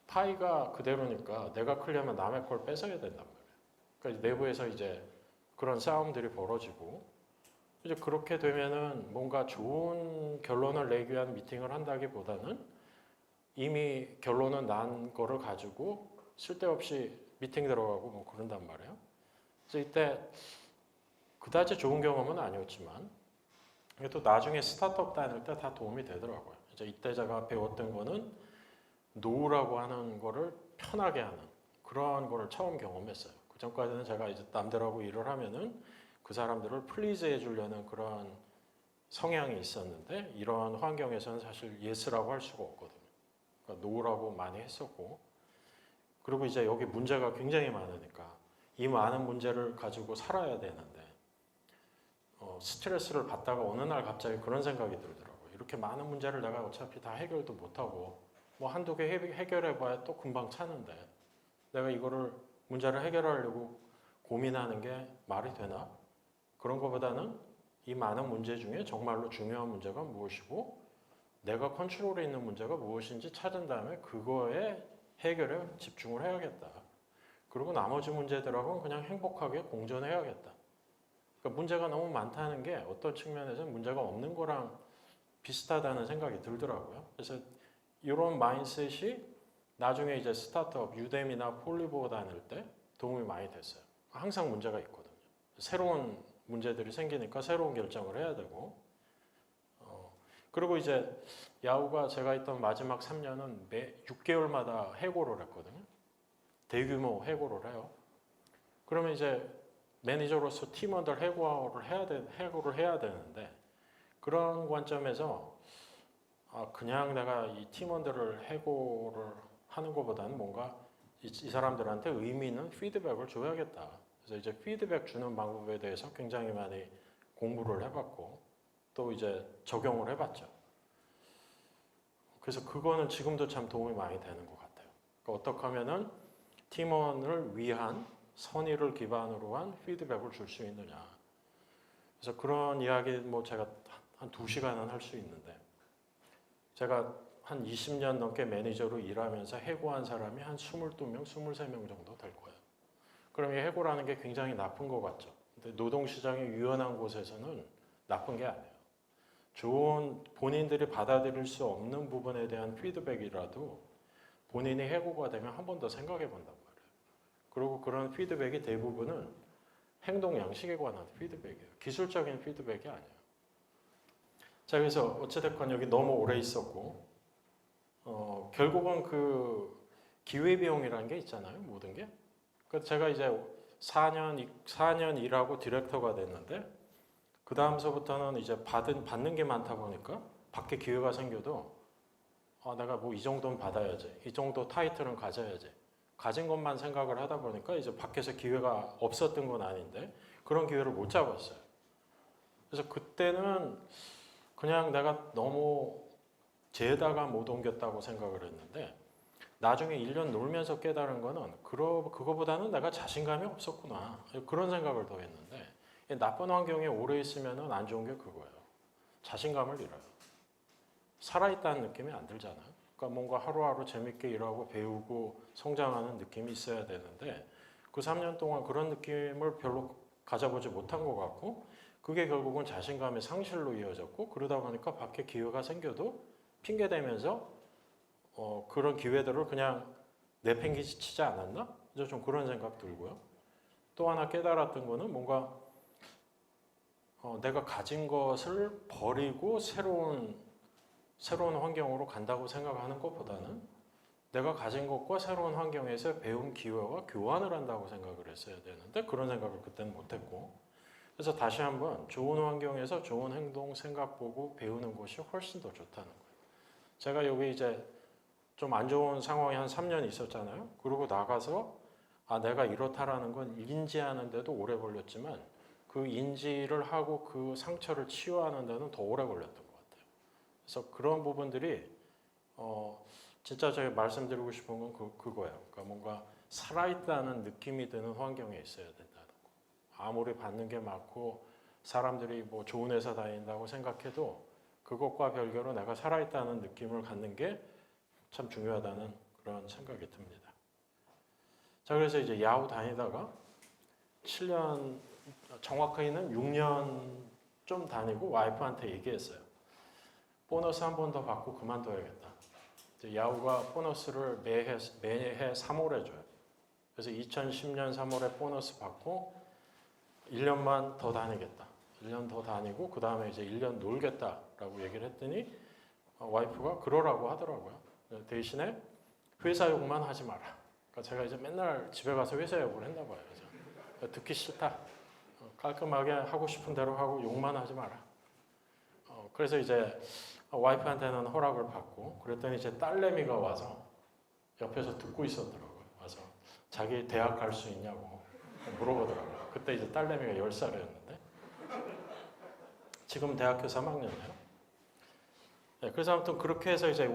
파이가 그대로니까 내가 크려면 남의 걸 뺏어야 된단 말이에요. 그러니까 내부에서 이제 그런 싸움들이 벌어지고 이제 그렇게 되면은 뭔가 좋은 결론을 내기 위한 미팅을 한다기보다는 이미 결론은 난 거를 가지고 쓸데없이 미팅 들어가고 뭐 그런단 말이에요. 그래서 이때 그다지 좋은 경험은 아니었지만 또 나중에 스타트업 다닐 때 다 도움이 되더라고요. 이제 이때 제가 배웠던 거는 노우라고 하는 거를 편하게 하는 그런 거를 처음 경험했어요. 그 전까지는 제가 이제 남들하고 일을 하면은 그 사람들을 플리즈 해주려는 그런 성향이 있었는데 이런 환경에서는 사실 예스라고 할 수가 없거든요. 그러니까 노우라고 많이 했었고 그리고 이제 여기 문제가 굉장히 많으니까 이 많은 문제를 가지고 살아야 되는데 스트레스를 받다가 어느 날 갑자기 그런 생각이 들더라고요. 이렇게 많은 문제를 내가 어차피 다 해결도 못하고 뭐 한두 개 해결해봐야 또 금방 차는데 내가 이거를 문제를 해결하려고 고민하는 게 말이 되나? 그런 것보다는 이 많은 문제 중에 정말로 중요한 문제가 무엇이고 내가 컨트롤에 있는 문제가 무엇인지 찾은 다음에 그거에 해결에 집중을 해야겠다. 그리고 나머지 문제들하고는 그냥 행복하게 공존해야겠다. 그러니까 문제가 너무 많다는 게 어떤 측면에서는 문제가 없는 거랑 비슷하다는 생각이 들더라고요. 그래서 이런 마인드셋이 나중에 이제 스타트업, 유데미나 폴리보 다닐 때 도움이 많이 됐어요. 항상 문제가 있거든요. 새로운 문제들이 생기니까 새로운 결정을 해야 되고 그리고 이제 야후가 제가 있던 마지막 3년은 매 6개월마다 해고를 했거든요. 대규모 해고를 해요. 그러면 이제 매니저로서 팀원들 해고를 해야 되는데 그런 관점에서 그냥 내가 이 팀원들을 해고를 하는 것보다는 뭔가 이 사람들한테 의미 있는 피드백을 줘야겠다. 그래서 이제 피드백 주는 방법에 대해서 굉장히 많이 공부를 해봤고 또 이제 적용을 해봤죠. 그래서 그거는 지금도 참 도움이 많이 되는 것 같아요. 그러니까 어떻게 하면은 팀원을 위한 선의를 기반으로 한 피드백을 줄 수 있느냐. 그래서 그런 이야기 뭐 제가 한 2시간은 할 수 있는데 제가 한 20년 넘게 매니저로 일하면서 해고한 사람이 한 22명, 23명 정도 될 거예요. 그럼 이 해고라는 게 굉장히 나쁜 것 같죠. 근데 노동시장이 유연한 곳에서는 나쁜 게 아니에요. 좋은 본인들이 받아들일 수 없는 부분에 대한 피드백이라도 본인이 해고가 되면 한 번 더 생각해 본단 말이에요. 그리고 그런 피드백이 대부분은 행동 양식에 관한 피드백이에요. 기술적인 피드백이 아니에요. 자, 그래서 어찌됐건 여기 너무 오래 있었고, 결국은 그 기회비용이라는 게 있잖아요. 모든 게. 그래서 제가 이제 4년 일하고 디렉터가 됐는데, 그 다음서부터는 이제 받는 게 많다 보니까 밖에 기회가 생겨도 내가 뭐 이 정도는 받아야지. 이 정도 타이틀은 가져야지. 가진 것만 생각을 하다 보니까 이제 밖에서 기회가 없었던 건 아닌데 그런 기회를 못 잡았어요. 그래서 그때는 그냥 내가 너무 재다가 못 옮겼다고 생각을 했는데 나중에 1년 놀면서 깨달은 거는 그거보다는 내가 자신감이 없었구나. 그런 생각을 더 했는데 나쁜 환경에 오래 있으면 안 좋은 게 그거예요. 자신감을 잃어요. 살아있다는 느낌이 안 들잖아요. 그러니까 뭔가 하루하루 재밌게 일하고 배우고 성장하는 느낌이 있어야 되는데 그 3년 동안 그런 느낌을 별로 가져보지 못한 것 같고 그게 결국은 자신감의 상실로 이어졌고 그러다 보니까 밖에 기회가 생겨도 핑계대면서 그런 기회들을 그냥 내팽개치지 않았나? 좀 그런 생각 들고요. 또 하나 깨달았던 거는 뭔가 내가 가진 것을 버리고 새로운 환경으로 간다고 생각하는 것보다는 내가 가진 것과 새로운 환경에서 배운 기회와 교환을 한다고 생각을 했어야 되는데 그런 생각을 그때는 못했고 그래서 다시 한번 좋은 환경에서 좋은 행동, 생각 보고 배우는 것이 훨씬 더 좋다는 거예요. 제가 여기 이제 좀 안 좋은 상황이 한 3년 있었잖아요. 그러고 나가서 내가 이렇다라는 건 인지하는데도 오래 걸렸지만 그 인지를 하고 그 상처를 치유하는 데는 더 오래 걸렸던 것 같아요. 그래서 그런 부분들이 진짜 제가 말씀드리고 싶은 건 그거예요. 그러니까 뭔가 살아있다는 느낌이 드는 환경에 있어야 된다는 거. 아무리 받는 게 많고 사람들이 뭐 좋은 회사 다닌다고 생각해도 그것과 별개로 내가 살아있다는 느낌을 갖는 게 참 중요하다는 그런 생각이 듭니다. 자, 그래서 이제 야후 다니다가 7년, 정확하게는 6년 좀 다니고 와이프한테 얘기했어요. 보너스 한 번 더 받고 그만둬야겠다. 이제 야후가 보너스를 매해 3월에 줘요. 그래서 2010년 3월에 보너스 받고 1년만 더 다니겠다. 1년 더 다니고 그 다음에 이제 1년 놀겠다라고 얘기를 했더니 와이프가 그러라고 하더라고요. 대신에 회사 욕만 하지 마라. 그러니까 제가 이제 맨날 집에 가서 회사 욕을 했나 봐요. 그래서 듣기 싫다. 깔끔하게 하고 싶은 대로 하고 욕만 하지 마라. 그래서 이제 와이프한테는 허락을 받고 그랬더니 이제 딸내미가 와서 옆에서 듣고 있었더라고요. 와서 자기 대학 갈 수 있냐고 물어보더라고요. 그때 이제 딸내미가 10살이었는데 지금 대학교 3학년이에요. 네, 그래서 아무튼 그렇게 해서 이제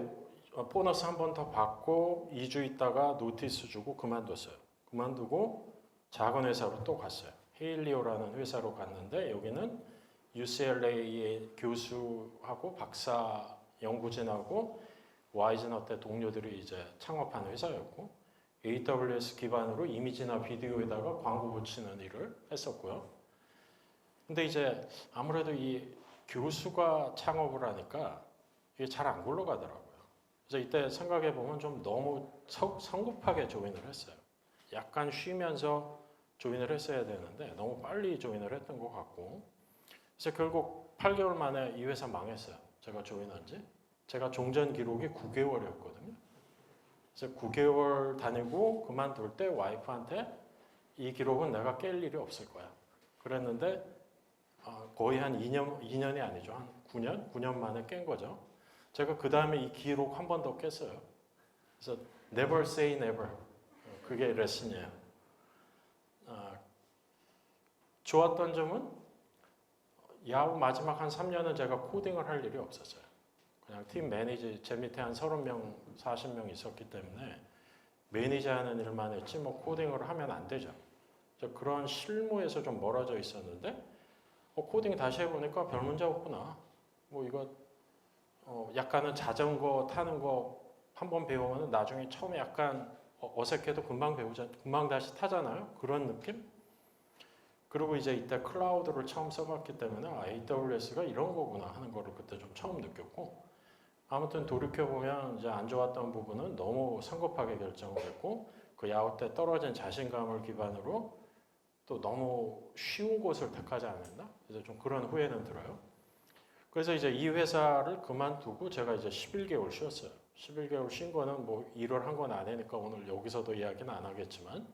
보너스 한 번 더 받고 2주 있다가 노티스 주고 그만뒀어요. 그만두고 작은 회사로 또 갔어요. 헤일리오라는 회사로 갔는데 여기는 UCLA의 교수하고 박사 연구진하고 와이즈너 때 동료들이 이제 창업한 회사였고 AWS 기반으로 이미지나 비디오에다가 광고 붙이는 일을 했었고요. 근데 이제 아무래도 이 교수가 창업을 하니까 이게 잘 안 굴러가더라고요. 그래서 이때 생각해 보면 좀 너무 성급하게 조인을 했어요. 약간 쉬면서 조인을 했어야 되는데 너무 빨리 조인을 했던 것 같고 그래서 결국 8개월 만에 이 회사 망했어요. 제가 조인한 지. 제가 종전 기록이 9개월이었거든요. 그래서 9개월 다니고 그만둘 때 와이프한테 이 기록은 내가 깰 일이 없을 거야. 그랬는데 거의 한 2년이 아니죠. 한 9년 만에 깬 거죠. 제가 그 다음에 이 기록 한 번 더 깼어요. 그래서 never say never. 그게 레슨이에요. 좋았던 점은 야후 마지막 한 3년은 제가 코딩을 할 일이 없었어요. 그냥 팀 매니저 제 밑에 한 30명, 40명 있었기 때문에 매니저 하는 일만 했지 뭐 코딩을 하면 안 되죠. 그런 실무에서 좀 멀어져 있었는데 코딩 다시 해보니까 별 문제 없구나. 뭐 이거 약간은 자전거 타는 거 한번 배우면 나중에 처음에 약간 어색해도 금방 다시 타잖아요. 그런 느낌? 그리고 이제 이때 클라우드를 처음 써봤기 때문에 AWS가 이런 거구나 하는 거를 그때 좀 처음 느꼈고 아무튼 돌이켜보면 이제 안 좋았던 부분은 너무 성급하게 결정을 했고 그 야후 때 떨어진 자신감을 기반으로 또 너무 쉬운 곳을 택하지 않았나? 그래서 좀 그런 후회는 들어요. 그래서 이제 이 회사를 그만두고 제가 이제 11개월 쉬었어요. 11개월 쉰 거는 뭐 일을 한 건 아니니까 오늘 여기서도 이야기는 안 하겠지만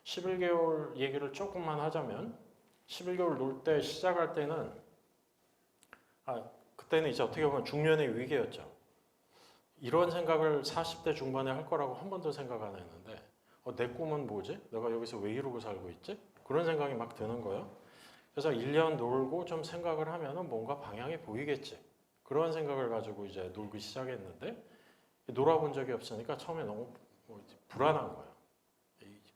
11개월 얘기를 조금만 하자면 11개월 놀 때 시작할 때는 그때는 이제 어떻게 보면 중년의 위기였죠. 이런 생각을 40대 중반에 할 거라고 한 번도 생각 안 했는데 내 꿈은 뭐지? 내가 여기서 왜 이러고 살고 있지? 그런 생각이 막 드는 거예요. 그래서 1년 놀고 좀 생각을 하면은 뭔가 방향이 보이겠지. 그런 생각을 가지고 이제 놀기 시작했는데 놀아본 적이 없으니까 처음에 너무 불안한 거예요.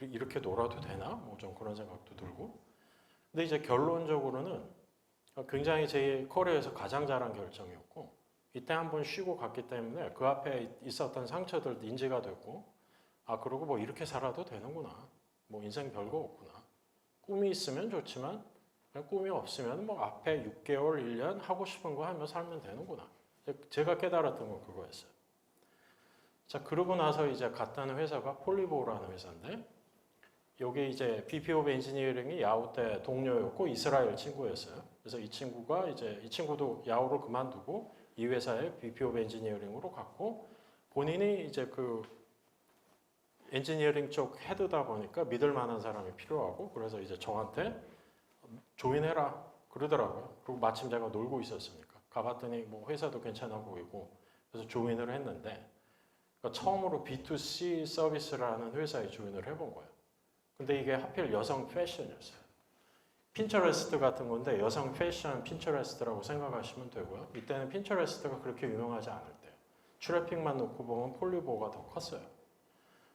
이렇게 놀아도 되나? 뭐 좀 그런 생각도 들고. 근데 이제 결론적으로는 굉장히 제 커리어에서 가장 잘한 결정이었고 이때 한번 쉬고 갔기 때문에 그 앞에 있었던 상처들 인지가 됐고 그리고 뭐 이렇게 살아도 되는구나. 뭐 인생 별거 없구나. 꿈이 있으면 좋지만 꿈이 없으면 뭐 앞에 6개월, 1년 하고 싶은 거 하며 살면 되는구나. 제가 깨달았던 건 그거였어요. 자, 그러고 나서 이제 갔다는 회사가 폴리보라는 회사인데 여기 이제 VP 오브 엔지니어링이 야후 때 동료였고 이스라엘 친구였어요. 그래서 이 친구도 야후를 그만두고 이 회사에 VP 오브 엔지니어링으로 갔고 본인이 이제 그 엔지니어링 쪽 헤드다 보니까 믿을 만한 사람이 필요하고 그래서 이제 저한테 조인해라 그러더라고요. 그리고 마침 제가 놀고 있었으니까 가봤더니 뭐 회사도 괜찮아 보이고 그래서 조인을 했는데 그러니까 처음으로 B2C 서비스라는 회사에 조인을 해본 거예요. 근데 이게 하필 여성 패션이었어요. 핀터레스트 같은 건데 여성 패션 핀터레스트라고 생각하시면 되고요. 이때는 핀터레스트가 그렇게 유명하지 않을 때 트래픽만 놓고 보면 폴리보가 더 컸어요.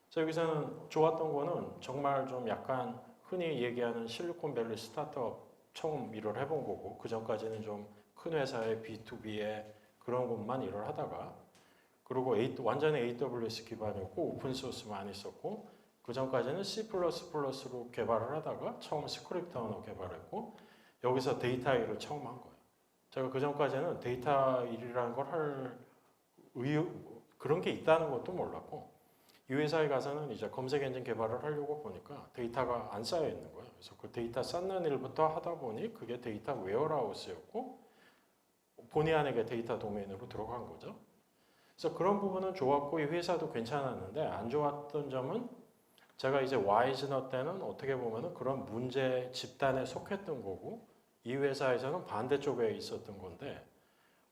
그래서 여기서는 좋았던 거는 정말 좀 약간 흔히 얘기하는 실리콘밸리 스타트업 처음 일을 해본 거고 그 전까지는 좀 큰 회사의 B2B의 그런 곳만 일을 하다가 그리고 완전히 AWS 기반이었고 오픈소스 많이 썼고 그 전까지는 C++로 개발을 하다가 처음 스크립트 언어 개발했고 여기서 데이터 일을 처음 한 거예요. 제가 그 전까지는 데이터 일이라는 걸 할 그런 게 있다는 것도 몰랐고 이 회사에 가서는 이제 검색 엔진 개발을 하려고 보니까 데이터가 안 쌓여 있는 거예요. 그래서 그 데이터 쌓는 일부터 하다 보니 그게 데이터 웨어하우스였고 본의 아니게 데이터 도메인으로 들어간 거죠. 그래서 그런 부분은 좋았고 이 회사도 괜찮았는데 안 좋았던 점은 제가 이제 와이즈너 때는 어떻게 보면은 그런 문제 집단에 속했던 거고 이 회사에서는 반대쪽에 있었던 건데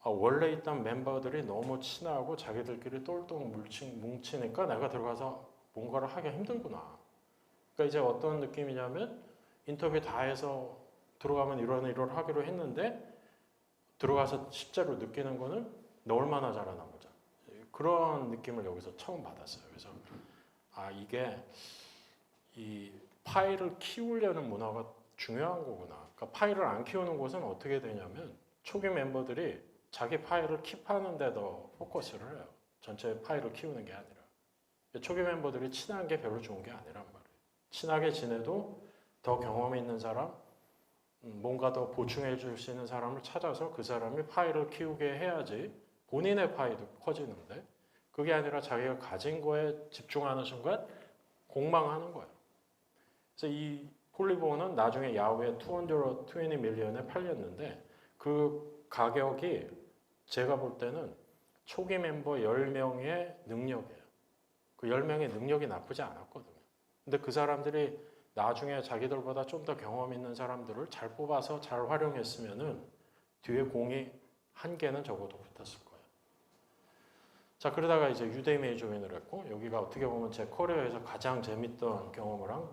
원래 있던 멤버들이 너무 친하고 자기들끼리 똘똘 뭉치니까 내가 들어가서 뭔가를 하기 힘들구나. 그러니까 이제 어떤 느낌이냐면 인터뷰 다 해서 들어가면 이런 하기로 했는데 들어가서 실제로 느끼는 거는 너 얼마나 잘하나 보자. 그런 느낌을 여기서 처음 받았어요. 그래서 이게 이 파일을 키우려는 문화가 중요한 거구나. 그러니까 파일을 안 키우는 곳은 어떻게 되냐면 초기 멤버들이 자기 파일을 킵하는 데 더 포커스를 해요. 전체 파일을 키우는 게 아니라. 초기 멤버들이 친한 게 별로 좋은 게 아니란 말이에요. 친하게 지내도 더 경험이 있는 사람, 뭔가 더 보충해 줄 수 있는 사람을 찾아서 그 사람이 파일을 키우게 해야지 본인의 파일도 커지는데 그게 아니라 자기가 가진 거에 집중하는 순간 공망하는 거예요. 그래서 이 폴리곤은 나중에 야후에 220 밀리언에 팔렸는데 그 가격이 제가 볼 때는 초기 멤버 10명의 능력이에요. 그 10명의 능력이 나쁘지 않았거든요. 근데 그 사람들이 나중에 자기들보다 좀 더 경험 있는 사람들을 잘 뽑아서 잘 활용했으면은 뒤에 공이 한 개는 적어도 붙었을 거예요. 자, 그러다가 이제 유데미에 조인을 했고 여기가 어떻게 보면 제 커리어에서 가장 재밌던 경험을 한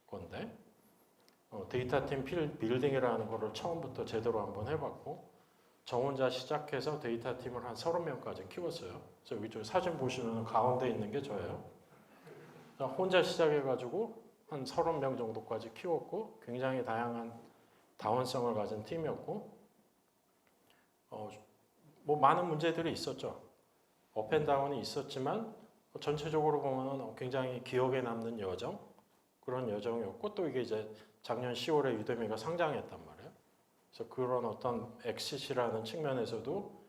건데 데이터 팀 빌딩이라는 거를 처음부터 제대로 한번 해봤고 저 혼자 시작해서 데이터 팀을 한 30명까지 키웠어요. 그래서 여기 사진 보시면 가운데 있는 게 저예요. 혼자 시작해가지고 한 30명 정도까지 키웠고 굉장히 다양한 다원성을 가진 팀이었고 뭐 많은 문제들이 있었죠. 업앤다운이 있었지만 전체적으로 보면 굉장히 기억에 남는 여정 그런 여정이었고 또 이게 이제 작년 10월에 유데미가 상장했단 말이에요. 그래서 그런 어떤 엑시시라는 측면에서도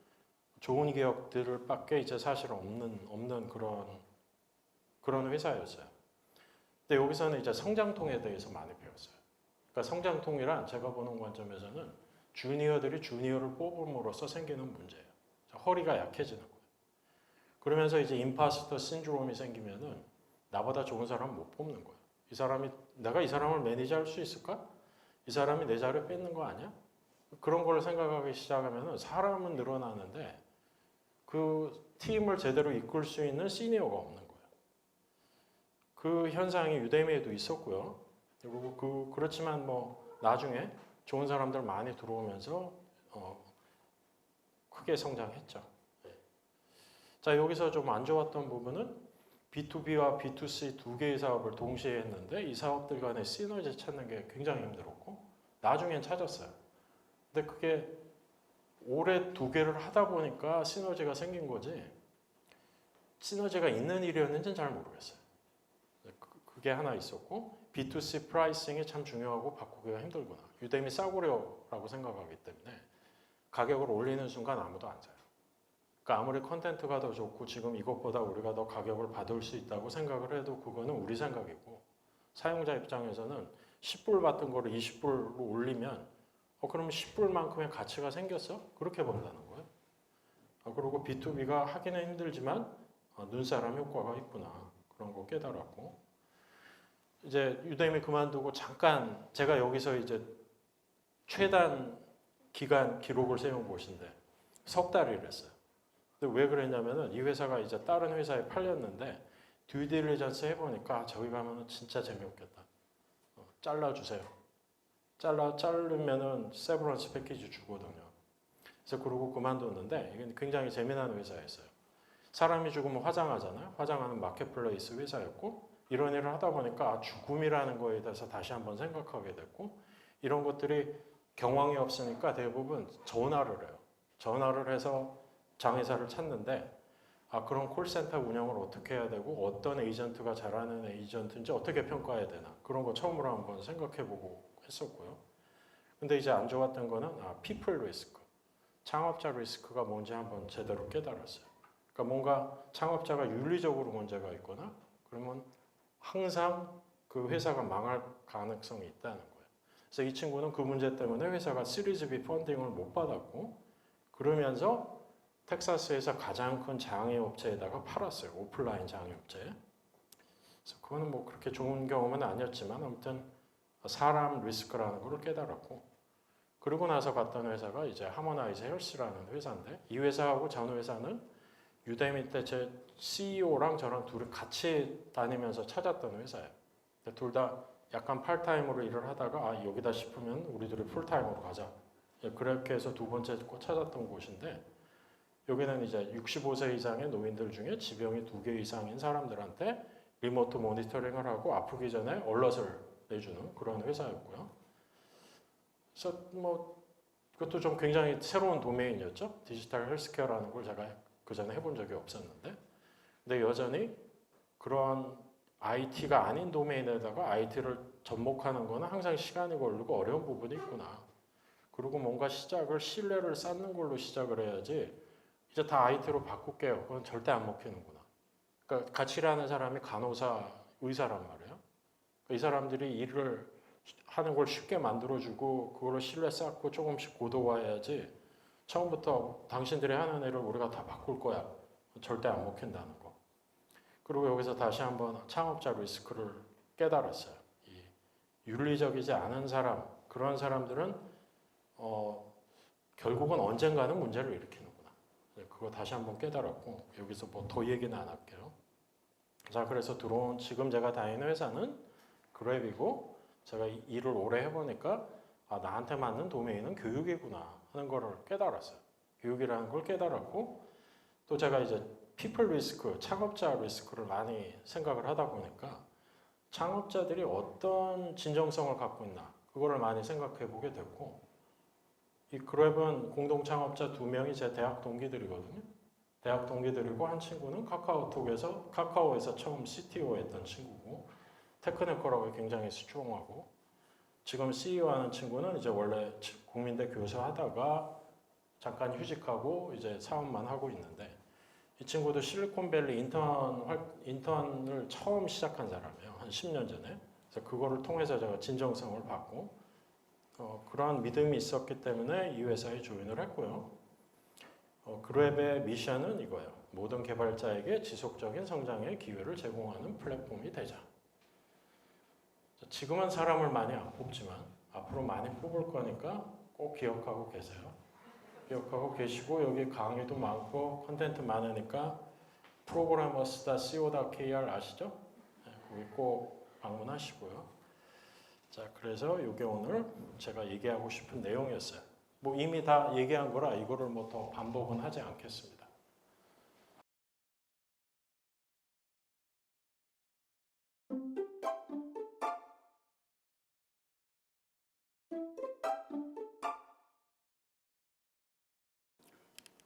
좋은 기억들을 밖에 이제 사실 없는 그런 회사였어요. 근데 여기서는 이제 성장통에 대해서 많이 배웠어요. 그러니까 성장통이란 제가 보는 관점에서는 주니어들이 주니어를 뽑음으로써 생기는 문제예요. 허리가 약해지는 거예요. 그러면서 이제 임파스터 신드롬이 생기면은 나보다 좋은 사람 못 뽑는 거예요. 내가 이 사람을 매니지할 수 있을까? 이 사람이 내 자리를 뺏는 거 아니야? 그런 걸 생각하기 시작하면 사람은 늘어나는데 그 팀을 제대로 이끌 수 있는 시니어가 없는 거예요. 그 현상이 유데미에도 있었고요. 그리고 그렇지만 뭐 나중에 좋은 사람들 많이 들어오면서 크게 성장했죠. 자, 여기서 좀 안 좋았던 부분은 B2B와 B2C 두 개의 사업을 동시에 했는데 이 사업들 간의 시너지 찾는 게 굉장히 힘들었고 나중엔 찾았어요. 근데 그게 올해 두 개를 하다 보니까 시너지가 생긴 거지 시너지가 있는 일이었는지는 잘 모르겠어요. 그게 하나 있었고 B2C 프라이싱이 참 중요하고 바꾸기가 힘들구나. 유데미 싸구려라고 생각하기 때문에 가격을 올리는 순간 아무도 안 사요. 그러니까 아무리 컨텐츠가 더 좋고 지금 이것보다 우리가 더 가격을 받을 수 있다고 생각을 해도 그거는 우리 생각이고 사용자 입장에서는 10불 받던 거를 20불로 올리면 그러면 10불만큼의 가치가 생겼어? 그렇게 본다는 거예요. 그리고 B2B가 하기는 힘들지만 눈사람 효과가 있구나. 그런 거 깨달았고 이제 유데미 그만두고 잠깐 제가 여기서 이제 최단 기간 기록을 세운 곳인데 석 달을 했어요. 근데 왜 그랬냐면은 이 회사가 이제 다른 회사에 팔렸는데 듀딜리전스 해보니까 저기 가면은 진짜 재미없겠다. 잘라주세요. 자르면은 세브런스 패키지 주거든요. 그래서 그러고 그만뒀는데 이건 굉장히 재미난 회사였어요. 사람이 죽으면 화장하잖아요. 화장하는 마켓플레이스 회사였고 이런 일을 하다 보니까 죽음이라는 거에 대해서 다시 한번 생각하게 됐고 이런 것들이 경황이 없으니까 대부분 전화를 해요. 전화를 해서 장의사를 찾는데 그런 콜센터 운영을 어떻게 해야 되고 어떤 에이전트가 잘하는 에이전트인지 어떻게 평가해야 되나 그런 거 처음으로 한번 생각해보고 했었고요. 근데 이제 안 좋았던 거는 people 리스크, 창업자 리스크가 뭔지 한번 제대로 깨달았어요. 그러니까 뭔가 창업자가 윤리적으로 문제가 있거나 그러면 항상 그 회사가 망할 가능성이 있다는 거예요. 그래서 이 친구는 그 문제 때문에 회사가 시리즈 B 펀딩을 못 받았고 그러면서 텍사스에서 가장 큰 장애업체에다가 팔았어요. 오프라인 장애업체에. 그래서 그거는 뭐 그렇게 좋은 경험은 아니었지만 아무튼 사람 리스크라는 걸 깨달았고 그러고 나서 갔던 회사가 이제 하모나이즈 헬스라는 회사인데 이 회사하고 전 회사는 유대미 때 제 CEO랑 저랑 둘이 같이 다니면서 찾았던 회사예요. 둘 다 약간 팔타임으로 일을 하다가 아 여기다 싶으면 우리 둘이 풀타임으로 가자. 그렇게 해서 두 번째 찾았던 곳인데 여기는 이제 65세 이상의 노인들 중에 지병이 2개 이상인 사람들한테 리모트 모니터링을 하고 아프기 전에 얼럿을 내주는 그런 회사였고요. 그래서 뭐 그것도 좀 굉장히 새로운 도메인이었죠. 디지털 헬스케어라는 걸 제가 그 전에 해본 적이 없었는데 근데 여전히 그런 IT가 아닌 도메인에다가 IT를 접목하는 거는 항상 시간이 걸리고 어려운 부분이 있구나. 그리고 뭔가 시작을 신뢰를 쌓는 걸로 시작을 해야지 이제 다 IT로 바꿀게요. 그건 절대 안 먹히는구나. 그러니까 같이 일하는 사람이 간호사, 의사란 말이에요. 이 사람들이 일을 하는 걸 쉽게 만들어주고 그걸로 신뢰 쌓고 조금씩 고도화해야지 처음부터 당신들이 하는 일을 우리가 다 바꿀 거야. 절대 안 먹힌다는 거. 그리고 여기서 다시 한번 창업자 리스크를 깨달았어요. 이 윤리적이지 않은 사람, 그런 사람들은 결국은 언젠가는 문제를 일으키는구나. 그거 다시 한번 깨달았고 여기서 뭐 더 얘기는 안 할게요. 자, 그래서 들어온 지금 제가 다니는 회사는 그랩이고 제가 일을 오래 해보니까 아, 나한테 맞는 도메인은 교육이구나 하는 거를 깨달았어요. 교육이라는 걸 깨달았고 또 제가 이제 피플 리스크, 창업자 리스크를 많이 생각을 하다 보니까 창업자들이 어떤 진정성을 갖고 있나 그거를 많이 생각해 보게 됐고 이 그랩은 공동 창업자 2명이 제 대학 동기들이거든요. 대학 동기들이고 한 친구는 카카오에서 처음 CTO 했던 친구고 테크니컬하고 굉장히 스트롱하고 지금 CEO 하는 친구는 이제 원래 국민대 교수 하다가 잠깐 휴직하고 이제 사업만 하고 있는데 이 친구도 실리콘밸리 인턴을 처음 시작한 사람이에요. 한 10년 전에. 그래서 그거를 통해서 제가 진정성을 받고 그러한 믿음이 있었기 때문에 이 회사에 조인을 했고요. 그랩의 미션은 이거예요. 모든 개발자에게 지속적인 성장의 기회를 제공하는 플랫폼이 되자. 지금은 사람을 많이 안 뽑지만 앞으로 많이 뽑을 거니까 꼭 기억하고 계세요. 기억하고 계시고 여기 강의도 많고 컨텐트 많으니까 programmers.co.kr 아시죠? 네, 거기 꼭 방문하시고요. 자, 그래서 이게 오늘 제가 얘기하고 싶은 내용이었어요. 뭐 이미 다 얘기한 거라 이거를 뭐 더 반복은 하지 않겠습니다.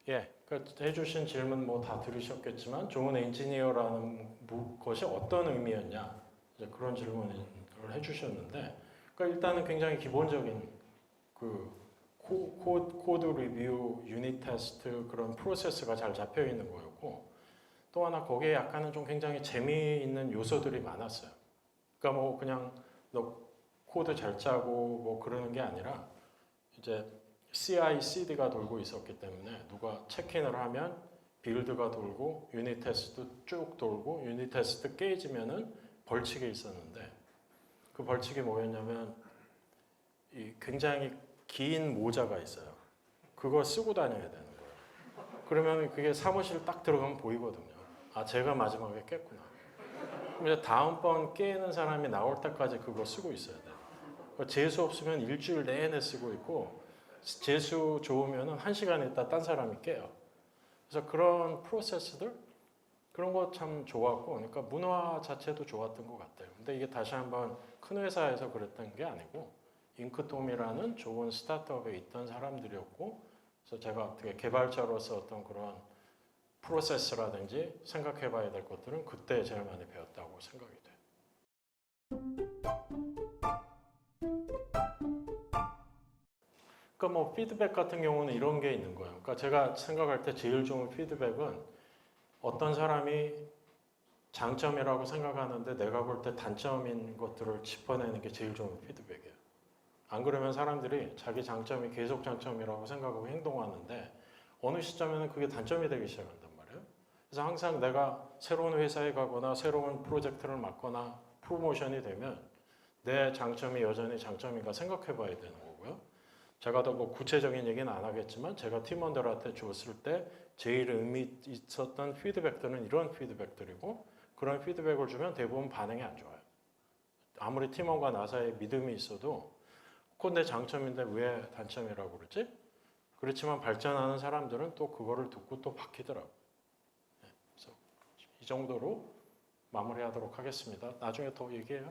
예, 그 해주신 질문 뭐 다 들으셨겠지만 좋은 엔지니어라는 것이 어떤 의미였냐 이제 그런 질문을 해주셨는데, 그러니까 일단은 굉장히 기본적인 그 코드 리뷰, 유닛 테스트 그런 프로세스가 잘 잡혀 있는 거였고, 또 하나 거기에 약간은 좀 굉장히 재미있는 요소들이 많았어요. 그러니까 뭐 그냥 너 코드 잘 짜고 뭐 그러는 게 아니라 이제 CI/CD가 돌고 있었기 때문에 누가 체크인을 하면 빌드가 돌고 유닛 테스트 쭉 돌고 유닛 테스트 깨지면은 벌칙이 있었는데 그 벌칙이 뭐였냐면 이 굉장히 긴 모자가 있어요. 그거 쓰고 다녀야 되는 거예요. 그러면 그게 사무실 딱 들어가면 보이거든요. 아, 제가 마지막에 깼구나. 그럼 이제 다음번 깨는 사람이 나올 때까지 그거 쓰고 있어야 돼요. 재수 없으면 일주일 내내 쓰고 있고 재수 좋으면 1시간 있다 딴 사람이 깨요. 그래서 그런 프로세스들 그런 거 참 좋았고, 그러니까 문화 자체도 좋았던 것 같아요. 근데 이게 다시 한번 큰 회사에서 그랬던 게 아니고 잉크톰이라는 좋은 스타트업에 있던 사람들이었고, 그래서 제가 어떻게 개발자로서 어떤 그런 프로세스라든지 생각해봐야 될 것들은 그때 제일 많이 배웠다고 생각이 돼요. 그러니까 뭐 피드백 같은 경우는 이런 게 있는 거예요. 그러니까 제가 생각할 때 제일 좋은 피드백은 어떤 사람이 장점이라고 생각하는데 내가 볼 때 단점인 것들을 짚어내는 게 제일 좋은 피드백이에요. 안 그러면 사람들이 자기 장점이 계속 장점이라고 생각하고 행동하는데 어느 시점에는 그게 단점이 되기 시작한단 말이에요. 그래서 항상 내가 새로운 회사에 가거나 새로운 프로젝트를 맡거나 프로모션이 되면 내 장점이 여전히 장점인가 생각해 봐야 되는 거고요. 제가 더 뭐 구체적인 얘기는 안 하겠지만 제가 팀원들한테 줬을 때 제일 의미 있었던 피드백들은 이런 피드백들이고 그런 피드백을 주면 대부분 반응이 안 좋아요. 아무리 팀원과 나 사이에 믿음이 있어도 그건 내 장점인데 왜 단점이라고 그러지? 그렇지만 발전하는 사람들은 또 그거를 듣고 또 바뀌더라고요. 그래서 이 정도로 마무리하도록 하겠습니다. 나중에 더 얘기해요.